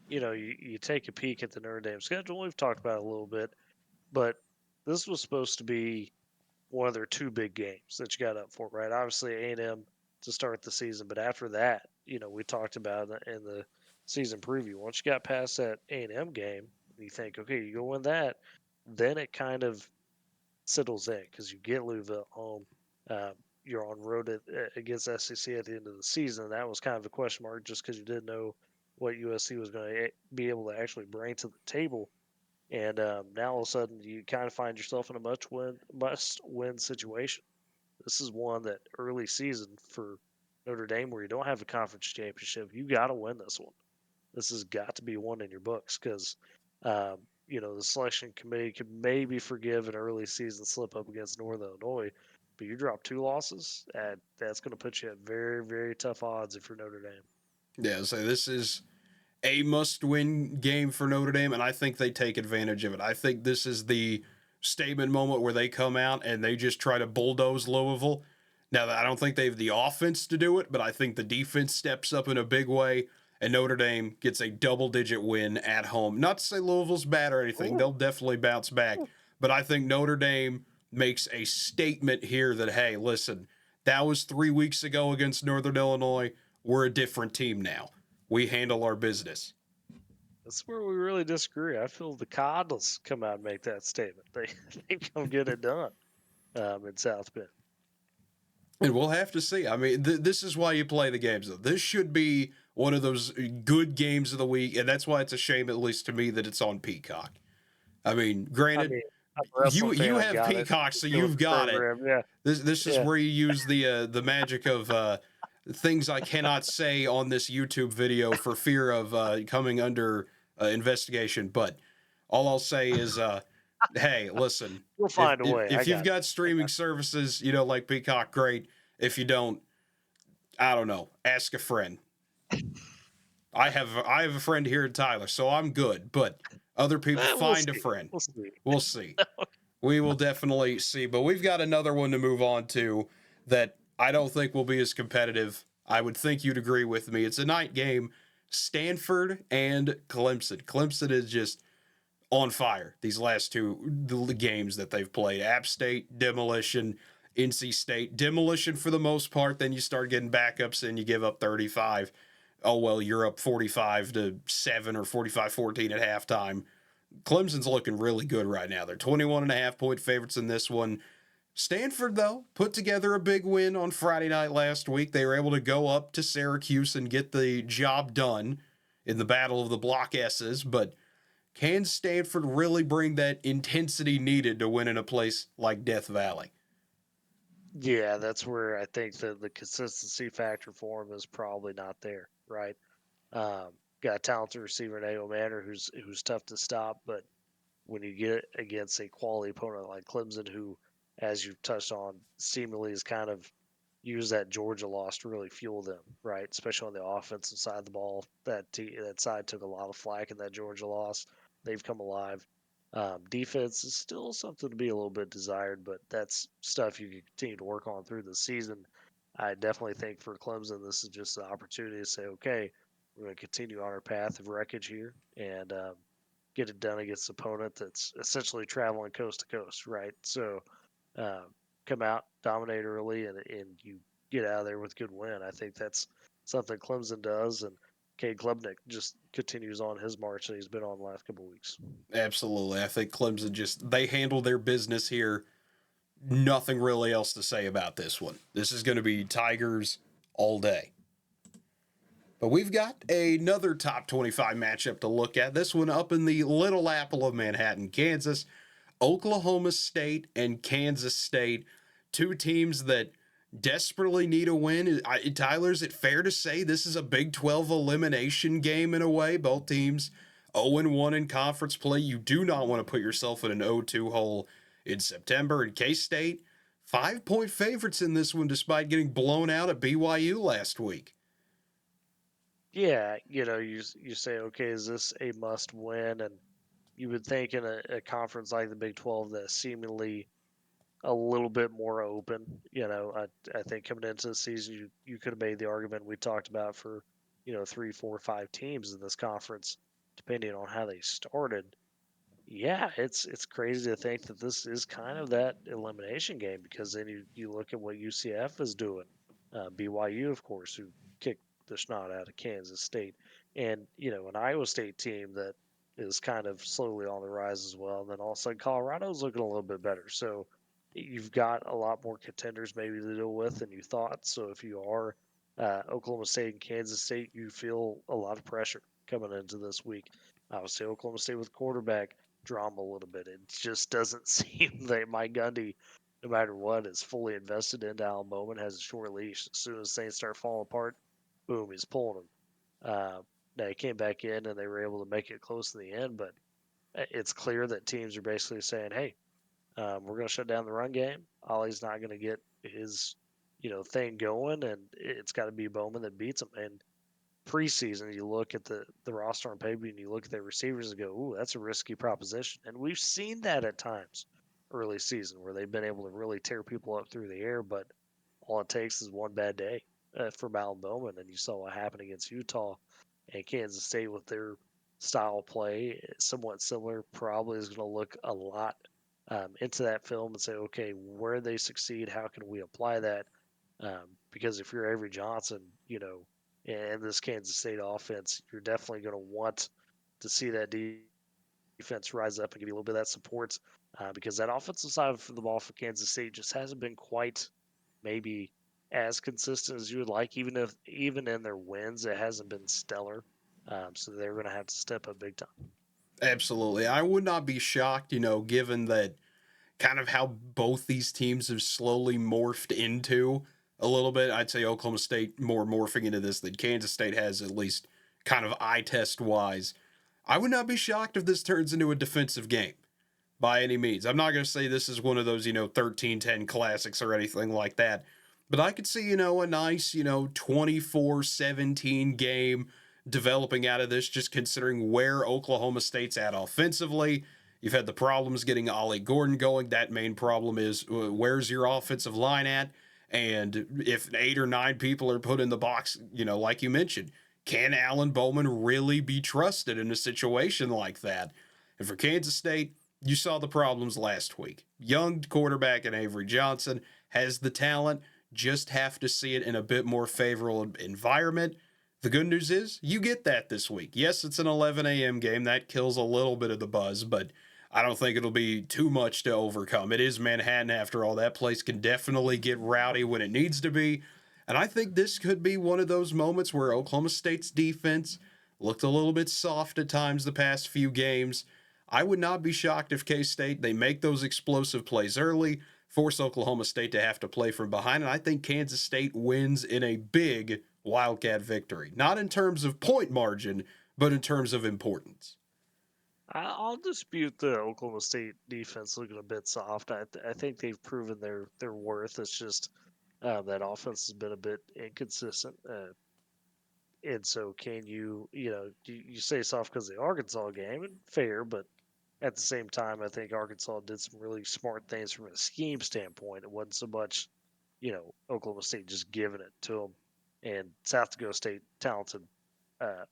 you take a peek at the Notre Dame schedule. We've talked about it a little bit, but this was supposed to be one of their two big games that you got up for, right? Obviously, A&M to start the season, but after that, we talked about in the season preview. Once you got past that A&M game, you think, okay, you go win that, then it kind of settles in because you get Louisville at home. Uh, you're on road against SEC at the end of the season. That was kind of a question mark just because you didn't know what USC was going to be able to actually bring to the table. And now all of a sudden, you kind of find yourself in a must-win situation. This is one that early season for Notre Dame, where you don't have a conference championship, you got to win this one. This has got to be one in your books because, the selection committee could maybe forgive an early season slip up against Northern Illinois, but you drop two losses, that's going to put you at very, very tough odds if you're Notre Dame. Yeah, so this is a must-win game for Notre Dame, and I think they take advantage of it. I think this is the statement moment where they come out and they just try to bulldoze Louisville. Now, I don't think they have the offense to do it, but I think the defense steps up in a big way, and Notre Dame gets a double-digit win at home. Not to say Louisville's bad or anything. They'll definitely bounce back, but I think Notre Dame makes a statement here that, hey, listen, that was 3 weeks ago against Northern Illinois. We're a different team now. We handle our business. That's where we really disagree. I feel the Cardinals come out and make that statement. They come get it done in South Bend. And we'll have to see. I mean, this is why you play the games, though. This should be one of those good games of the week, and that's why it's a shame, at least to me, that it's on Peacock. I mean, I granted, mean, I'm a you wrestling fan. you I've have got it. Peacock, so Just go with you've the got it. program. Yeah, This is yeah. where you use the magic of things I cannot say on this YouTube video for fear of coming under investigation. But all I'll say is, hey, listen, We'll if, find a if way. I if you've got you. got streaming services, like Peacock, great. If you don't, I don't know. Ask a friend. I have a friend here in Tyler, so I'm good. But other people, We'll find a see. friend. We'll see. We'll see. We will definitely see. But we've got another one to move on to that I don't think will be as competitive. I would think you'd agree with me. It's a night game. Stanford and Clemson. Clemson is just on fire these last two the games that they've played. App State, demolition. NC State, demolition for the most part. Then you start getting backups and you give up 35. Oh, well, you're up 45-7 or 45-14 at halftime. Clemson's looking really good right now. They're 21.5 point favorites in this one. Stanford, though, put together a big win on Friday night last week. They were able to go up to Syracuse and get the job done in the Battle of the Block S's, but can Stanford really bring that intensity needed to win in a place like Death Valley? Yeah, that's where I think the consistency factor for him is probably not there, right? Got a talented receiver in A.O. Manor who's tough to stop, but when you get against a quality opponent like Clemson, who, as you've touched on, seemingly has kind of used that Georgia loss to really fuel them, right? Especially on the offensive side of the ball. That side took a lot of flack in that Georgia loss. They've come alive. Defense is still something to be a little bit desired, but that's stuff you can continue to work on through the season. I definitely think for Clemson, this is just an opportunity to say, okay, we're going to continue on our path of wreckage here and get it done against an opponent that's essentially traveling coast to coast, right? So uh, come out, dominate early, and you get out of there with a good win. I think that's something Clemson does, and Cade Klubnik just continues on his march that he's been on the last couple of weeks. Absolutely. I think Clemson they handle their business here. Nothing really else to say about this one. This is going to be Tigers all day. But we've got another top 25 matchup to look at. This one up in the Little Apple of Manhattan, Kansas. Oklahoma State and Kansas State, two teams that desperately need a win. Tyler, is it fair to say this is a Big 12 elimination game in a way? Both teams 0-1 in conference play. You do not want to put yourself in an 0-2 hole in September. And K-State, 5-point favorites in this one despite getting blown out at BYU last week. Yeah, you say, okay, is this a must win? And you would think in a conference like the Big 12 that seemingly a little bit more open. I think coming into the season, you could have made the argument we talked about for, 3, 4, 5 teams in this conference, depending on how they started. Yeah, it's crazy to think that this is kind of that elimination game because then you look at what UCF is doing, BYU, of course, who kicked the snot out of Kansas State, and an Iowa State team that is kind of slowly on the rise as well. And then all of a sudden, Colorado's looking a little bit better. So you've got a lot more contenders maybe to deal with than you thought. So if you are Oklahoma State and Kansas State, you feel a lot of pressure coming into this week. I would say Oklahoma State with quarterback drama a little bit. It just doesn't seem that Mike Gundy, no matter what, is fully invested into Allen Bowman, has a short leash. As soon as things start falling apart, boom, he's pulling them. Now he came back in and they were able to make it close to the end, but it's clear that teams are basically saying, "Hey, we're going to shut down the run game. Ollie's not going to get his, thing going, and it's got to be Bowman that beats him." And preseason, you look at the roster on paper and you look at their receivers and go, "Ooh, that's a risky proposition." And we've seen that at times early season where they've been able to really tear people up through the air, but all it takes is one bad day for Allen Bowman. And you saw what happened against Utah and Kansas State with their style play, somewhat similar. Probably is going to look a lot into that film and say, okay, where they succeed, how can we apply that? Because if you're Avery Johnson, and this Kansas State offense, you're definitely going to want to see that defense rise up and give you a little bit of that support because that offensive side of the ball for Kansas State just hasn't been quite maybe as consistent as you would like. Even in their wins, it hasn't been stellar. So they're going to have to step up big time. Absolutely. I would not be shocked, given that kind of how both these teams have slowly morphed into a little bit. I'd say Oklahoma State more morphing into this than Kansas State has, at least kind of eye test wise. I would not be shocked if this turns into a defensive game by any means. I'm not going to say this is one of those, 13-10 classics or anything like that, But I could see, a nice, 24-17 game developing out of this, just considering where Oklahoma State's at offensively. You've had the problems getting Ollie Gordon going. That main problem is where's your offensive line at? And if 8 or 9 people are put in the box, like you mentioned, can Alan Bowman really be trusted in a situation like that? And for Kansas State, you saw the problems last week. Young quarterback in Avery Johnson has the talent, just have to see it in a bit more favorable environment. The good news is you get that this week. Yes, it's an 11 a.m. game. That kills a little bit of the buzz, but I don't think it'll be too much to overcome. It is Manhattan after all. That place can definitely get rowdy when it needs to be. And I think this could be one of those moments where Oklahoma State's defense looked a little bit soft at times the past few games. I would not be shocked if K-State, they make those explosive plays early, force Oklahoma State to have to play from behind. And I think Kansas State wins in a big Wildcat victory. Not in terms of point margin, but in terms of importance. I'll dispute the Oklahoma State defense looking a bit soft. I think they've proven their worth. It's just that offense has been a bit inconsistent. And so, can you say soft because of the Arkansas game, and fair, but at the same time, I think Arkansas did some really smart things from a scheme standpoint. It wasn't so much, Oklahoma State just giving it to them. And South Dakota State, talented,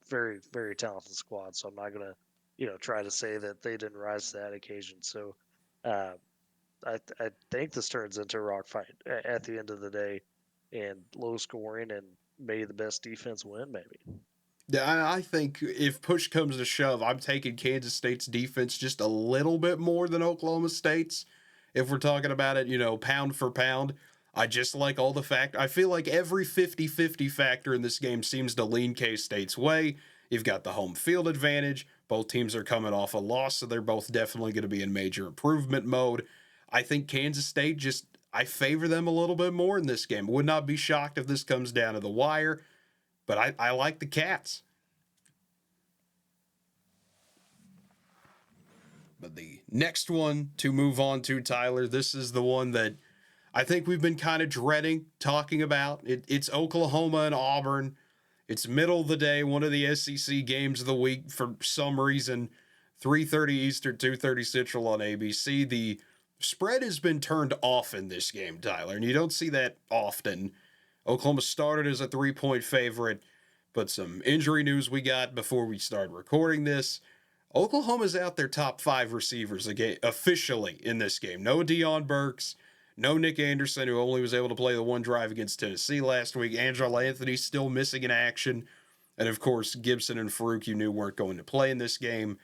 very, very talented squad. So I'm not going to, try to say that they didn't rise to that occasion. So uh, I think this turns into a rock fight at the end of the day and low scoring and may the best defense win, maybe. Yeah, I think if push comes to shove, I'm taking Kansas State's defense just a little bit more than Oklahoma State's. If we're talking about it, pound for pound, I just like all the fact. I feel like every 50-50 factor in this game seems to lean K-State's way. You've got the home field advantage. Both teams are coming off a loss, so they're both definitely going to be in major improvement mode. I think Kansas State I favor them a little bit more in this game. Would not be shocked if this comes down to the wire, but I like the Cats. But the next one to move on to, Tyler, this is the one that I think we've been kind of dreading talking about. It's Oklahoma and Auburn. It's middle of the day, one of the SEC games of the week for some reason. 3:30 Eastern, 2:30 Central on ABC. The spread has been turned off in this game, Tyler, and you don't see that often. Oklahoma started as a 3-point favorite, but some injury news we got before we started recording this. Oklahoma's out their top 5 receivers again, officially in this game. No Deion Burks, no Nick Anderson, who only was able to play the one drive against Tennessee last week. Angelo Anthony still missing in action. And of course, Gibson and Farouk, you knew weren't going to play in this game.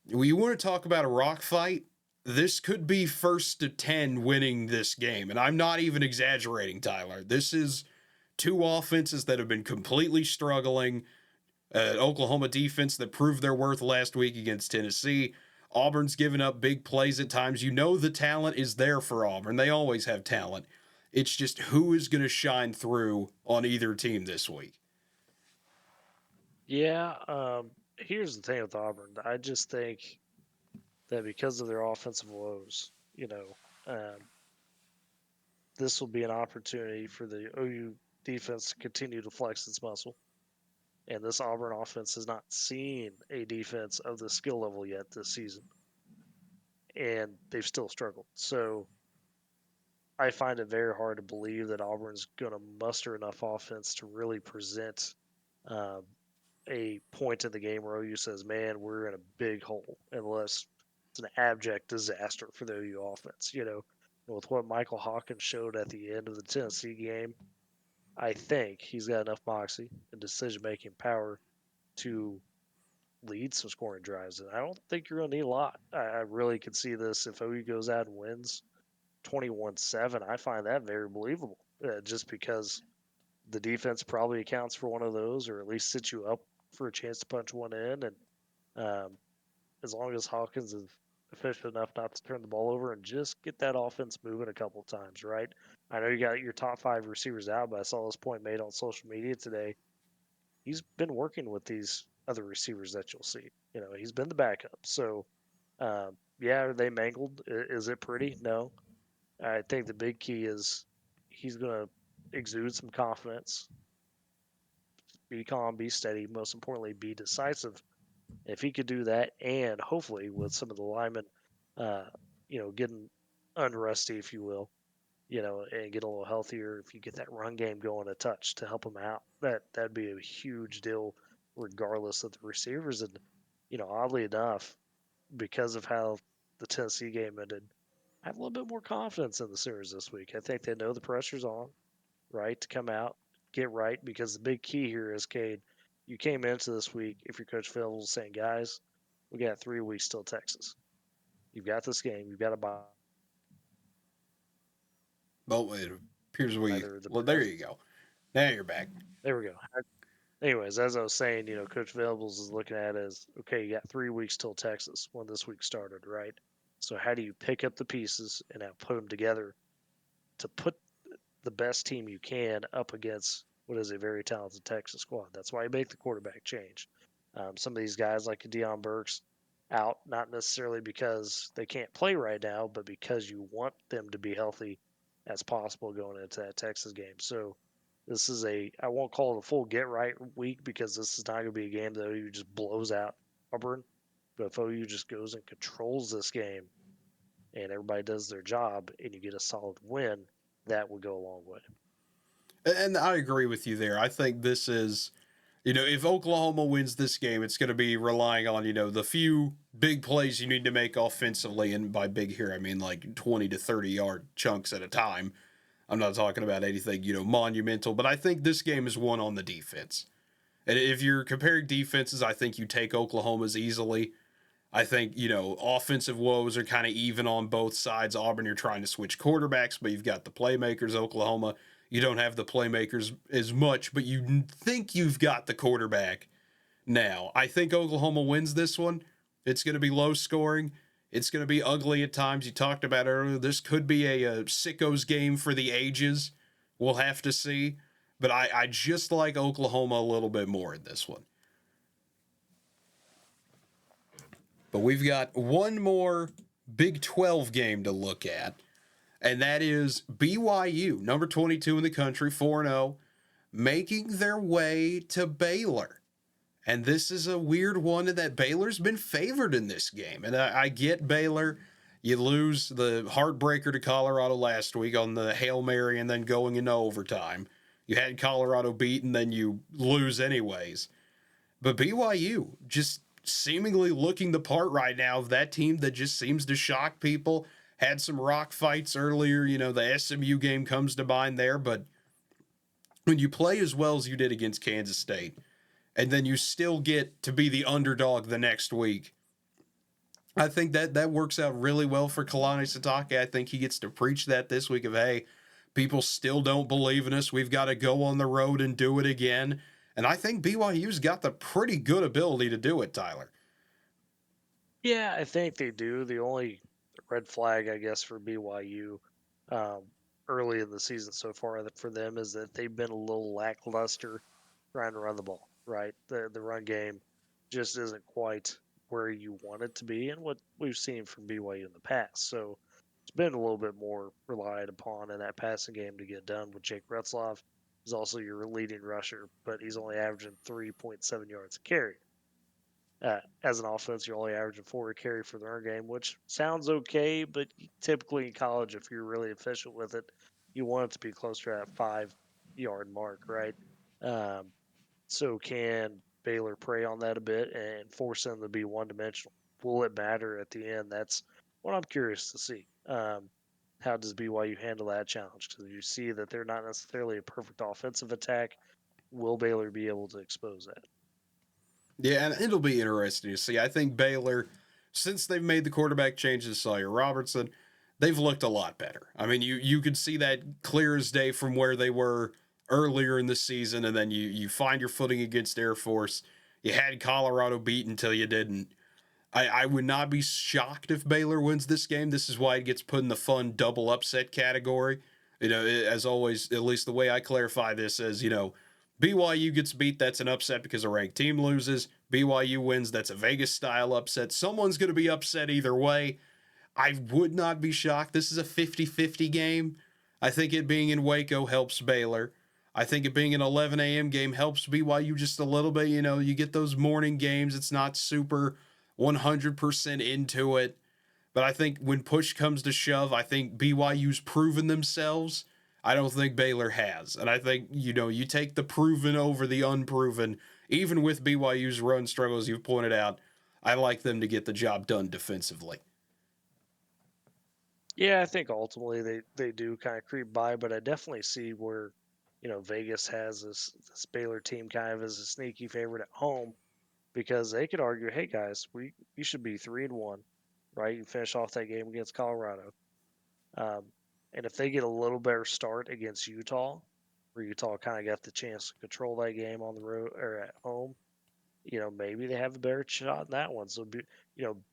You want to talk about a rock fight? This could be first to 10 winning this game. And I'm not even exaggerating, Tyler. This is two offenses that have been completely struggling. Oklahoma defense that proved their worth last week against Tennessee. Auburn's given up big plays at times. You know the talent is there for Auburn. They always have talent. It's just who is going to shine through on either team this week. Yeah. Here's the thing with Auburn. I just think that because of their offensive woes, this will be an opportunity for the OU defense to continue to flex its muscle. And this Auburn offense has not seen a defense of the skill level yet this season. And they've still struggled. So I find it very hard to believe that Auburn's going to muster enough offense to really present uh, a point in the game where OU says, man, we're in a big hole, unless it's an abject disaster for the OU offense. With what Michael Hawkins showed at the end of the Tennessee game, I think he's got enough moxie and decision making power to lead some scoring drives. And I don't think you're going to need a lot. I really could see this if OU goes out and wins 21-7. I find that very believable just because the defense probably accounts for one of those or at least sets you up for a chance to punch one in. And um, as long as Hawkins is efficient enough not to turn the ball over and just get that offense moving a couple of times, right? I know you got your top 5 receivers out, but I saw this point made on social media today. He's been working with these other receivers that you'll see. He's been the backup. So, yeah, are they mangled? Is it pretty? No. I think the big key is he's going to exude some confidence, be calm, be steady, most importantly, be decisive. If he could do that, and hopefully with some of the linemen, uh, getting unrusty, if you will, and get a little healthier, if you get that run game going a touch to help him out, that'd be a huge deal, regardless of the receivers. And oddly enough, because of how the Tennessee game ended, I have a little bit more confidence in the Sooners this week. I think they know the pressure's on, right, to come out, get right, because the big key here is, Cade, you came into this week, if your coach Phil was saying, guys, we got 3 weeks till Texas. You've got this game. You've got to buy Well, it appears either the well, there you go. Now you're back. there we go. Anyways, as I was saying, Coach Venables is looking at it as, okay, you got 3 weeks till Texas when this week started, right? So how do you pick up the pieces and now put them together to put the best team you can up against what is a very talented Texas squad? That's why you make the quarterback change. Some of these guys like Deion Burks out, not necessarily because they can't play right now, but because you want them to be healthy as possible going into that Texas game. So this is I won't call it a full get right week, because this is not going to be a game that OU just blows out Auburn. But if OU just goes and controls this game and everybody does their job and you get a solid win, that would go a long way. And I agree with you there. I think this is, if Oklahoma wins this game, it's going to be relying on, the few big plays you need to make offensively. And by big here, I mean like 20 to 30-yard chunks at a time. I'm not talking about anything, monumental, but I think this game is won on the defense. And if you're comparing defenses, I think you take Oklahoma's easily. I think, offensive woes are kind of even on both sides. Auburn, you're trying to switch quarterbacks, but you've got the playmakers. Oklahoma, you don't have the playmakers as much, but you think you've got the quarterback now. I think Oklahoma wins this one. It's going to be low scoring. It's going to be ugly at times. You talked about earlier. This could be a sickos game for the ages. We'll have to see. But I just like Oklahoma a little bit more in this one. But we've got one more Big 12 game to look at, and that is BYU, number 22 in the country, 4-0, making their way to Baylor. And this is a weird one in that Baylor's been favored in this game. And I get Baylor. You lose the heartbreaker to Colorado last week on the Hail Mary and then going into overtime. You had Colorado beat and then you lose anyways. But BYU just seemingly looking the part right now of that team that just seems to shock people. Had some rock fights earlier. The SMU game comes to mind there. But when you play as well as you did against Kansas State, and then you still get to be the underdog the next week, I think that works out really well for Kalani Sitake. I think he gets to preach that this week of, hey, people still don't believe in us. We've got to go on the road and do it again. And I think BYU's got the pretty good ability to do it, Tyler. Yeah, I think they do. The only red flag, I guess, for BYU um, early in the season so far for them is that they've been a little lackluster trying to run the ball, right? The run game just isn't quite where you want it to be and what we've seen from BYU in the past. So it's been a little bit more relied upon in that passing game to get done with Jake Retzloff. He's also your leading rusher, but he's only averaging 3.7 yards a carry. As an offense, you're only averaging 4 a carry for the run game, which sounds okay, but typically in college, if you're really efficient with it, you want it to be closer to that 5 yard mark, right? Um, so can Baylor prey on that a bit and force them to be one dimensional? Will it matter at the end? That's what I'm curious to see. How does BYU handle that challenge? Because you see that they're not necessarily a perfect offensive attack. Will Baylor be able to expose that? Yeah, and it'll be interesting to see. I think Baylor, since they've made the quarterback changes to Sawyer Robertson, they've looked a lot better. I mean, you could see that clear as day from where they were earlier in the season, and then you find your footing against Air Force. You had Colorado beat until you didn't. I would not be shocked if Baylor wins this game. This is why it gets put in the fun double upset category. As always, at least the way I clarify this is, BYU gets beat, that's an upset because a ranked team loses. BYU wins, that's a Vegas style upset. Someone's going to be upset either way. I would not be shocked. This is a 50-50 game. I think it being in Waco helps Baylor. I think it being an 11 a.m. game helps BYU just a little bit. You know, you get those morning games. It's not super 100% into it. But I think when push comes to shove, I think BYU's proven themselves. I don't think Baylor has. And I think, you know, you take the proven over the unproven, even with BYU's run struggles you've pointed out. I like them to get the job done defensively. Yeah, I think ultimately they do kind of creep by, but I definitely see where, Vegas has this Baylor team kind of as a sneaky favorite at home because they could argue, hey guys, we should be 3-1, right? You finish off that game against Colorado, um, and if they get a little better start against Utah, where Utah kind of got the chance to control that game on the road or at home, maybe they have a better shot in that one. So,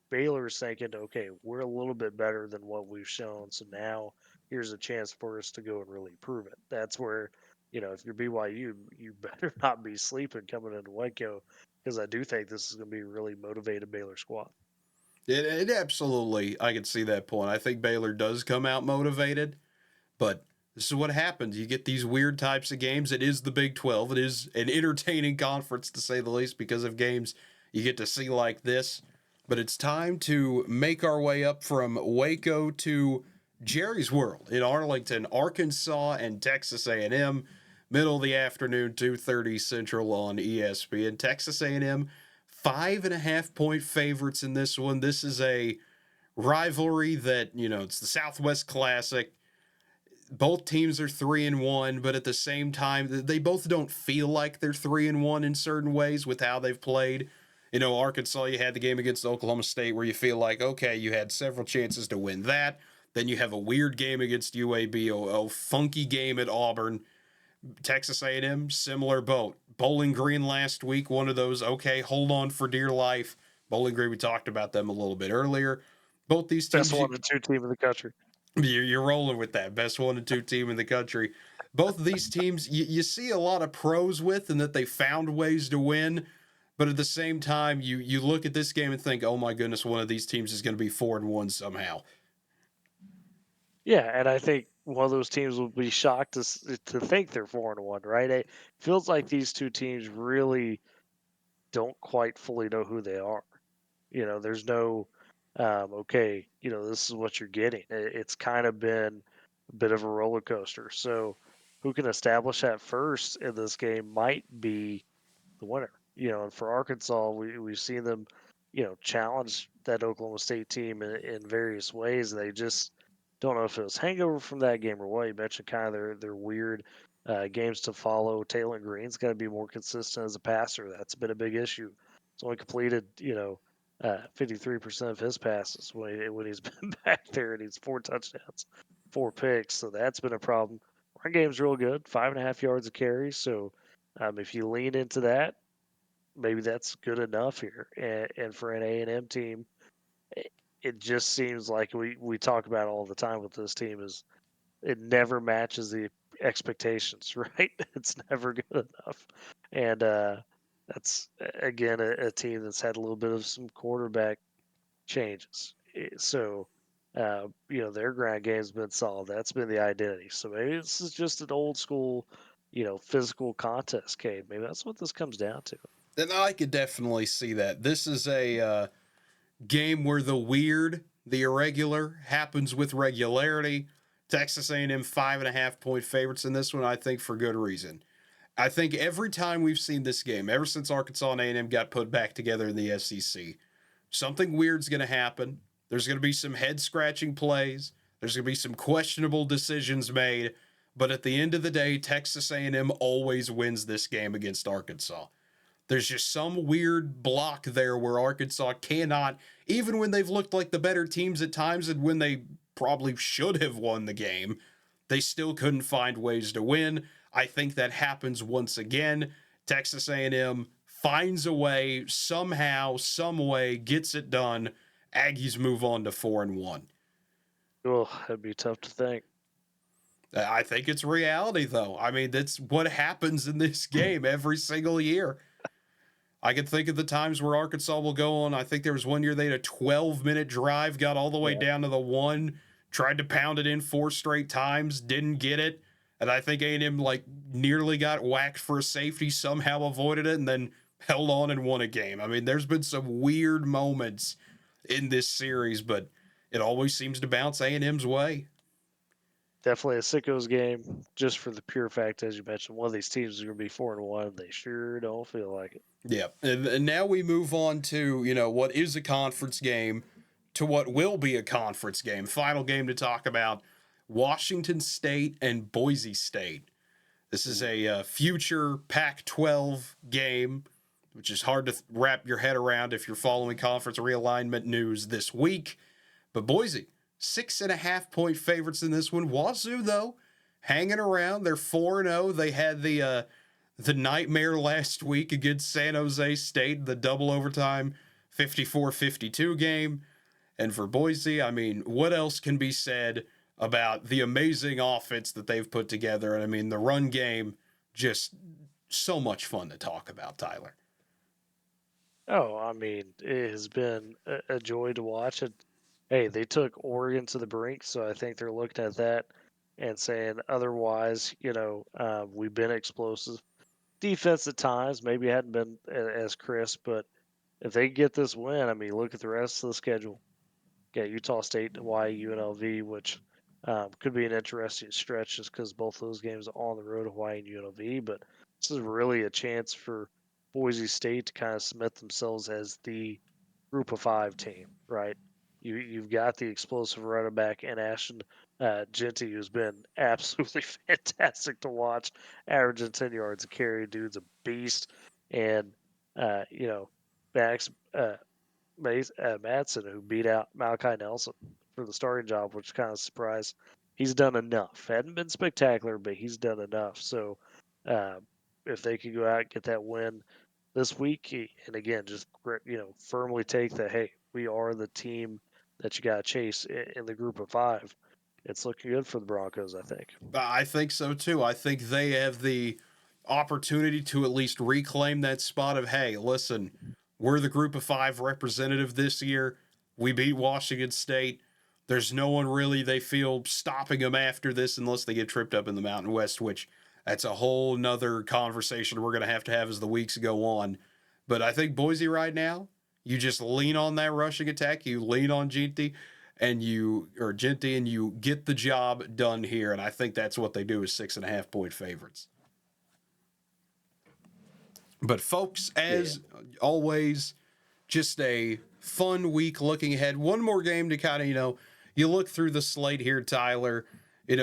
Baylor's thinking, okay, we're a little bit better than what we've shown. So now here's a chance for us to go and really prove it. That's where, if you're BYU, you better not be sleeping coming into Waco because I do think this is going to be a really motivated Baylor squad. It absolutely, I can see that point. I think Baylor does come out motivated, but this is what happens. You get these weird types of games. It is the Big 12. It is an entertaining conference, to say the least, because of games you get to see like this. But it's time to make our way up from Waco to Jerry's World in Arlington, Arkansas, and Texas A&M. Middle of the afternoon, 2:30 Central on ESPN. Texas A&M, 5.5-point favorites in this one. This is a rivalry that, you know, it's the Southwest Classic. Both teams are 3-1, but at the same time, they both don't feel like they're 3-1 in certain ways with how they've played. You know, Arkansas, you had the game against Oklahoma State where you feel like, okay, you had several chances to win that. Then you have a weird game against UAB, a funky game at Auburn. Texas A&M, similar boat. Bowling Green last week, one of those, okay, hold on for dear life. Bowling Green, we talked about them a little bit earlier. Both these Best teams, 1-2 team in the country. you're rolling with that. Best 1-2 team in the country. Both of these teams, you see a lot of pros with, and that they found ways to win. But at the same time, you look at this game and think, oh my goodness, one of these teams is going to be 4-1 somehow. Yeah, and I think one of those teams will be shocked to think they're 4-1, right? It feels like these two teams really don't quite fully know who they are. There's no, okay, this is what you're getting. It's kind of been a bit of a roller coaster. So, who can establish that first in this game might be the winner. And for Arkansas, we've seen them, challenge that Oklahoma State team in various ways. They just don't know if it was hangover from that game or what. You mentioned kind of their weird games to follow. Taylor Green's got to be more consistent as a passer. That's been a big issue. He's only completed, 53% of his passes when he's been back there, and he's 4 touchdowns, 4 picks. So that's been a problem. Run game's real good, 5.5 yards a carry. So if you lean into that, maybe that's good enough here. And for an A&M team, it just seems like we talk about all the time with this team is it never matches the expectations, right? It's never good enough. And that's, again, a team that's had a little bit of some quarterback changes. So, their ground game's been solid. That's been the identity. So maybe this is just an old school, physical contest, Cade. Maybe that's what this comes down to. And I could definitely see that. This is a game where the weird, the irregular, happens with regularity. Texas A&M 5.5-point favorites in this one, I think, for good reason. I think every time we've seen this game, ever since Arkansas and A&M got put back together in the SEC, something weird's going to happen. There's going to be some head-scratching plays. There's going to be some questionable decisions made. But at the end of the day, Texas A&M always wins this game against Arkansas. There's just some weird block there where Arkansas cannot, even when they've looked like the better teams at times and when they probably should have won the game, they still couldn't find ways to win. I think that happens once again. Texas A&M finds a way, somehow, some way, gets it done. Aggies move on to 4-1. Oh, that'd be tough to think. I think it's reality, though. I mean, that's what happens in this game every single year. I can think of the times where Arkansas will go on. I think there was one year they had a 12-minute drive, got all the way Yeah. down to the one, tried to pound it in 4 straight times, didn't get it. And I think A&M like nearly got whacked for a safety, somehow avoided it, and then held on and won a game. I mean, there's been some weird moments in this series, but it always seems to bounce A&M's way. Definitely a sickos game, just for the pure fact, as you mentioned, one of these teams is going to be 4-1. They sure don't feel like it. Yeah, and now we move on to what is a conference game to what will be a conference game. Final game to talk about: Washington State and Boise State. This is a future Pac-12 game, which is hard to wrap your head around if you're following conference realignment news this week. But Boise, 6.5-point favorites in this one. Wazoo, though, hanging around. They're 4-0. They had the nightmare last week against San Jose State, the double overtime 54-52 game. And for Boise, I mean, what else can be said about the amazing offense that they've put together? And I mean, the run game, just so much fun to talk about, Tyler. Oh, I mean, it has been a joy to watch it. Hey, they took Oregon to the brink, so I think they're looking at that and saying otherwise, we've been explosive. Defense at times maybe hadn't been as crisp, but if they get this win, I mean, look at the rest of the schedule. Got Utah State, Hawaii, UNLV, which could be an interesting stretch just because both those games are on the road, Hawaii and UNLV. But this is really a chance for Boise State to kind of cement themselves as the group of 5 team, right? You've got the explosive running back in Ashton Genty, who's been absolutely fantastic to watch, averaging 10 yards a carry. Dude's a beast. And, Max Madsen, who beat out Malachi Nelson for the starting job, which kind of a surprise. He's done enough. Hadn't been spectacular, but he's done enough. So uh, if they could go out and get that win this week, and again, just firmly take the hey, we are the team that you got to chase in the group of 5. It's looking good for the Broncos, I think. I think so too. I think they have the opportunity to at least reclaim that spot of, hey, listen, we're the group of 5 representative this year. We beat Washington State. There's no one really they feel stopping them after this unless they get tripped up in the Mountain West, which that's a whole nother conversation we're going to have as the weeks go on. But I think Boise right now, you just lean on that rushing attack. You lean on Genty and you get the job done here. And I think that's what they do is 6.5-point favorites. But folks, as always, just a fun week looking ahead. One more game to kind of, you look through the slate here, Tyler.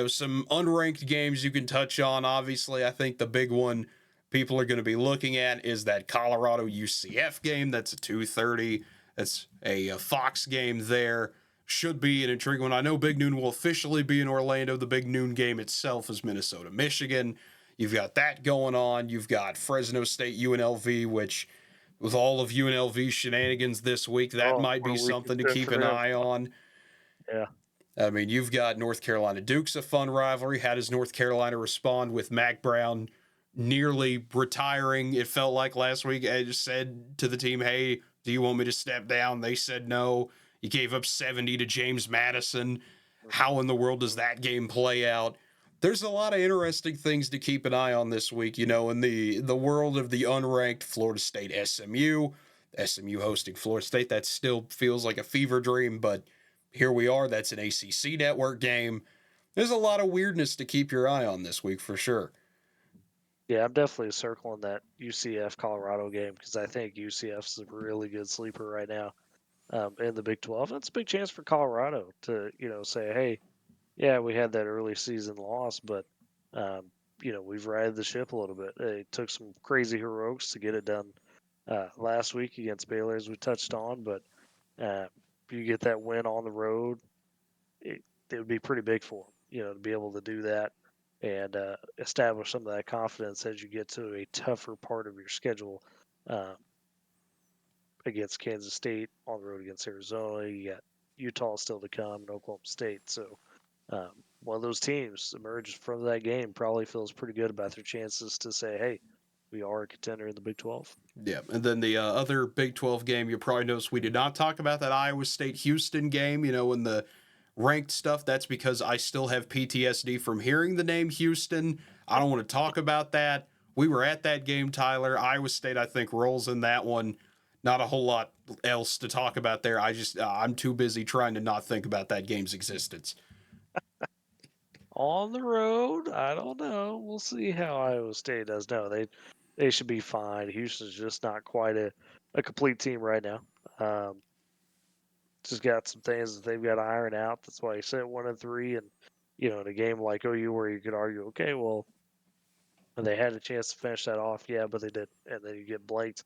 Some unranked games you can touch on. Obviously, I think the big one people are going to be looking at is that Colorado UCF game. That's a 2:30. That's a Fox game there. Should be an intriguing one. I know Big Noon will officially be in Orlando. The Big Noon game itself is Minnesota, Michigan. You've got that going on. You've got Fresno State, UNLV, which with all of UNLV shenanigans this week, that might be something to keep an eye on. Yeah. I mean, you've got North Carolina Duke's a fun rivalry. How does North Carolina respond with Mac Brown nearly retiring? It felt like last week I just said to the team, hey, do you want me to step down? They said no. You gave up 70 to James Madison. How in the world does that game play out? There's a lot of interesting things to keep an eye on this week, in the world of the unranked Florida State SMU hosting Florida State. That still feels like a fever dream, but here we are. That's an ACC network game. There's a lot of weirdness to keep your eye on this week for sure. Yeah, I'm definitely circling that UCF Colorado game because I think UCF's a really good sleeper right now in the Big 12. And it's a big chance for Colorado to, say, hey, yeah, we had that early season loss, but, we've righted the ship a little bit. It took some crazy heroics to get it done last week against Baylor, as we touched on, but you get that win on the road, it would be pretty big for them, to be able to do that and establish some of that confidence as you get to a tougher part of your schedule against Kansas State, on the road against Arizona. You got Utah still to come, and Oklahoma State. So one of those teams emerges from that game probably feels pretty good about their chances to say, hey, we are a contender in the Big 12. Yeah, and then the other Big 12 game, you probably noticed we did not talk about that Iowa State-Houston game, in the ranked stuff, that's because I still have PTSD from hearing the name Houston. I don't want to talk about that. We were at that game, Tyler. Iowa State, I think, rolls in that one. Not a whole lot else to talk about there. I'm too busy trying to not think about that game's existence. On the road, I don't know. We'll see how Iowa State does. No, they should be fine. Houston's just not quite a complete team right now. Just got some things that they've got to iron out. That's why he said 1-3, and in a game like OU where you could argue, okay, well, they had a chance to finish that off, yeah, but they didn't. And then you get blanked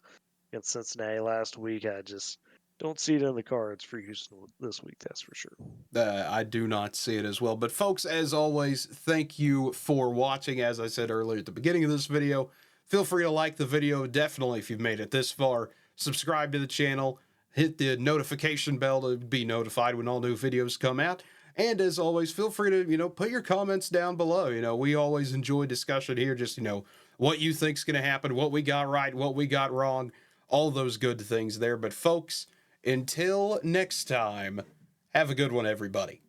against Cincinnati last week. I just don't see it in the cards for Houston this week, that's for sure. I do not see it as well. But folks, as always, thank you for watching. As I said earlier at the beginning of this video, feel free to like the video. Definitely, if you've made it this far, subscribe to the channel, hit the notification bell to be notified when all new videos come out. And as always, feel free to, put your comments down below. We always enjoy discussion here. Just, what you think's going to happen, what we got right, what we got wrong, all those good things there. But folks, until next time, have a good one, everybody.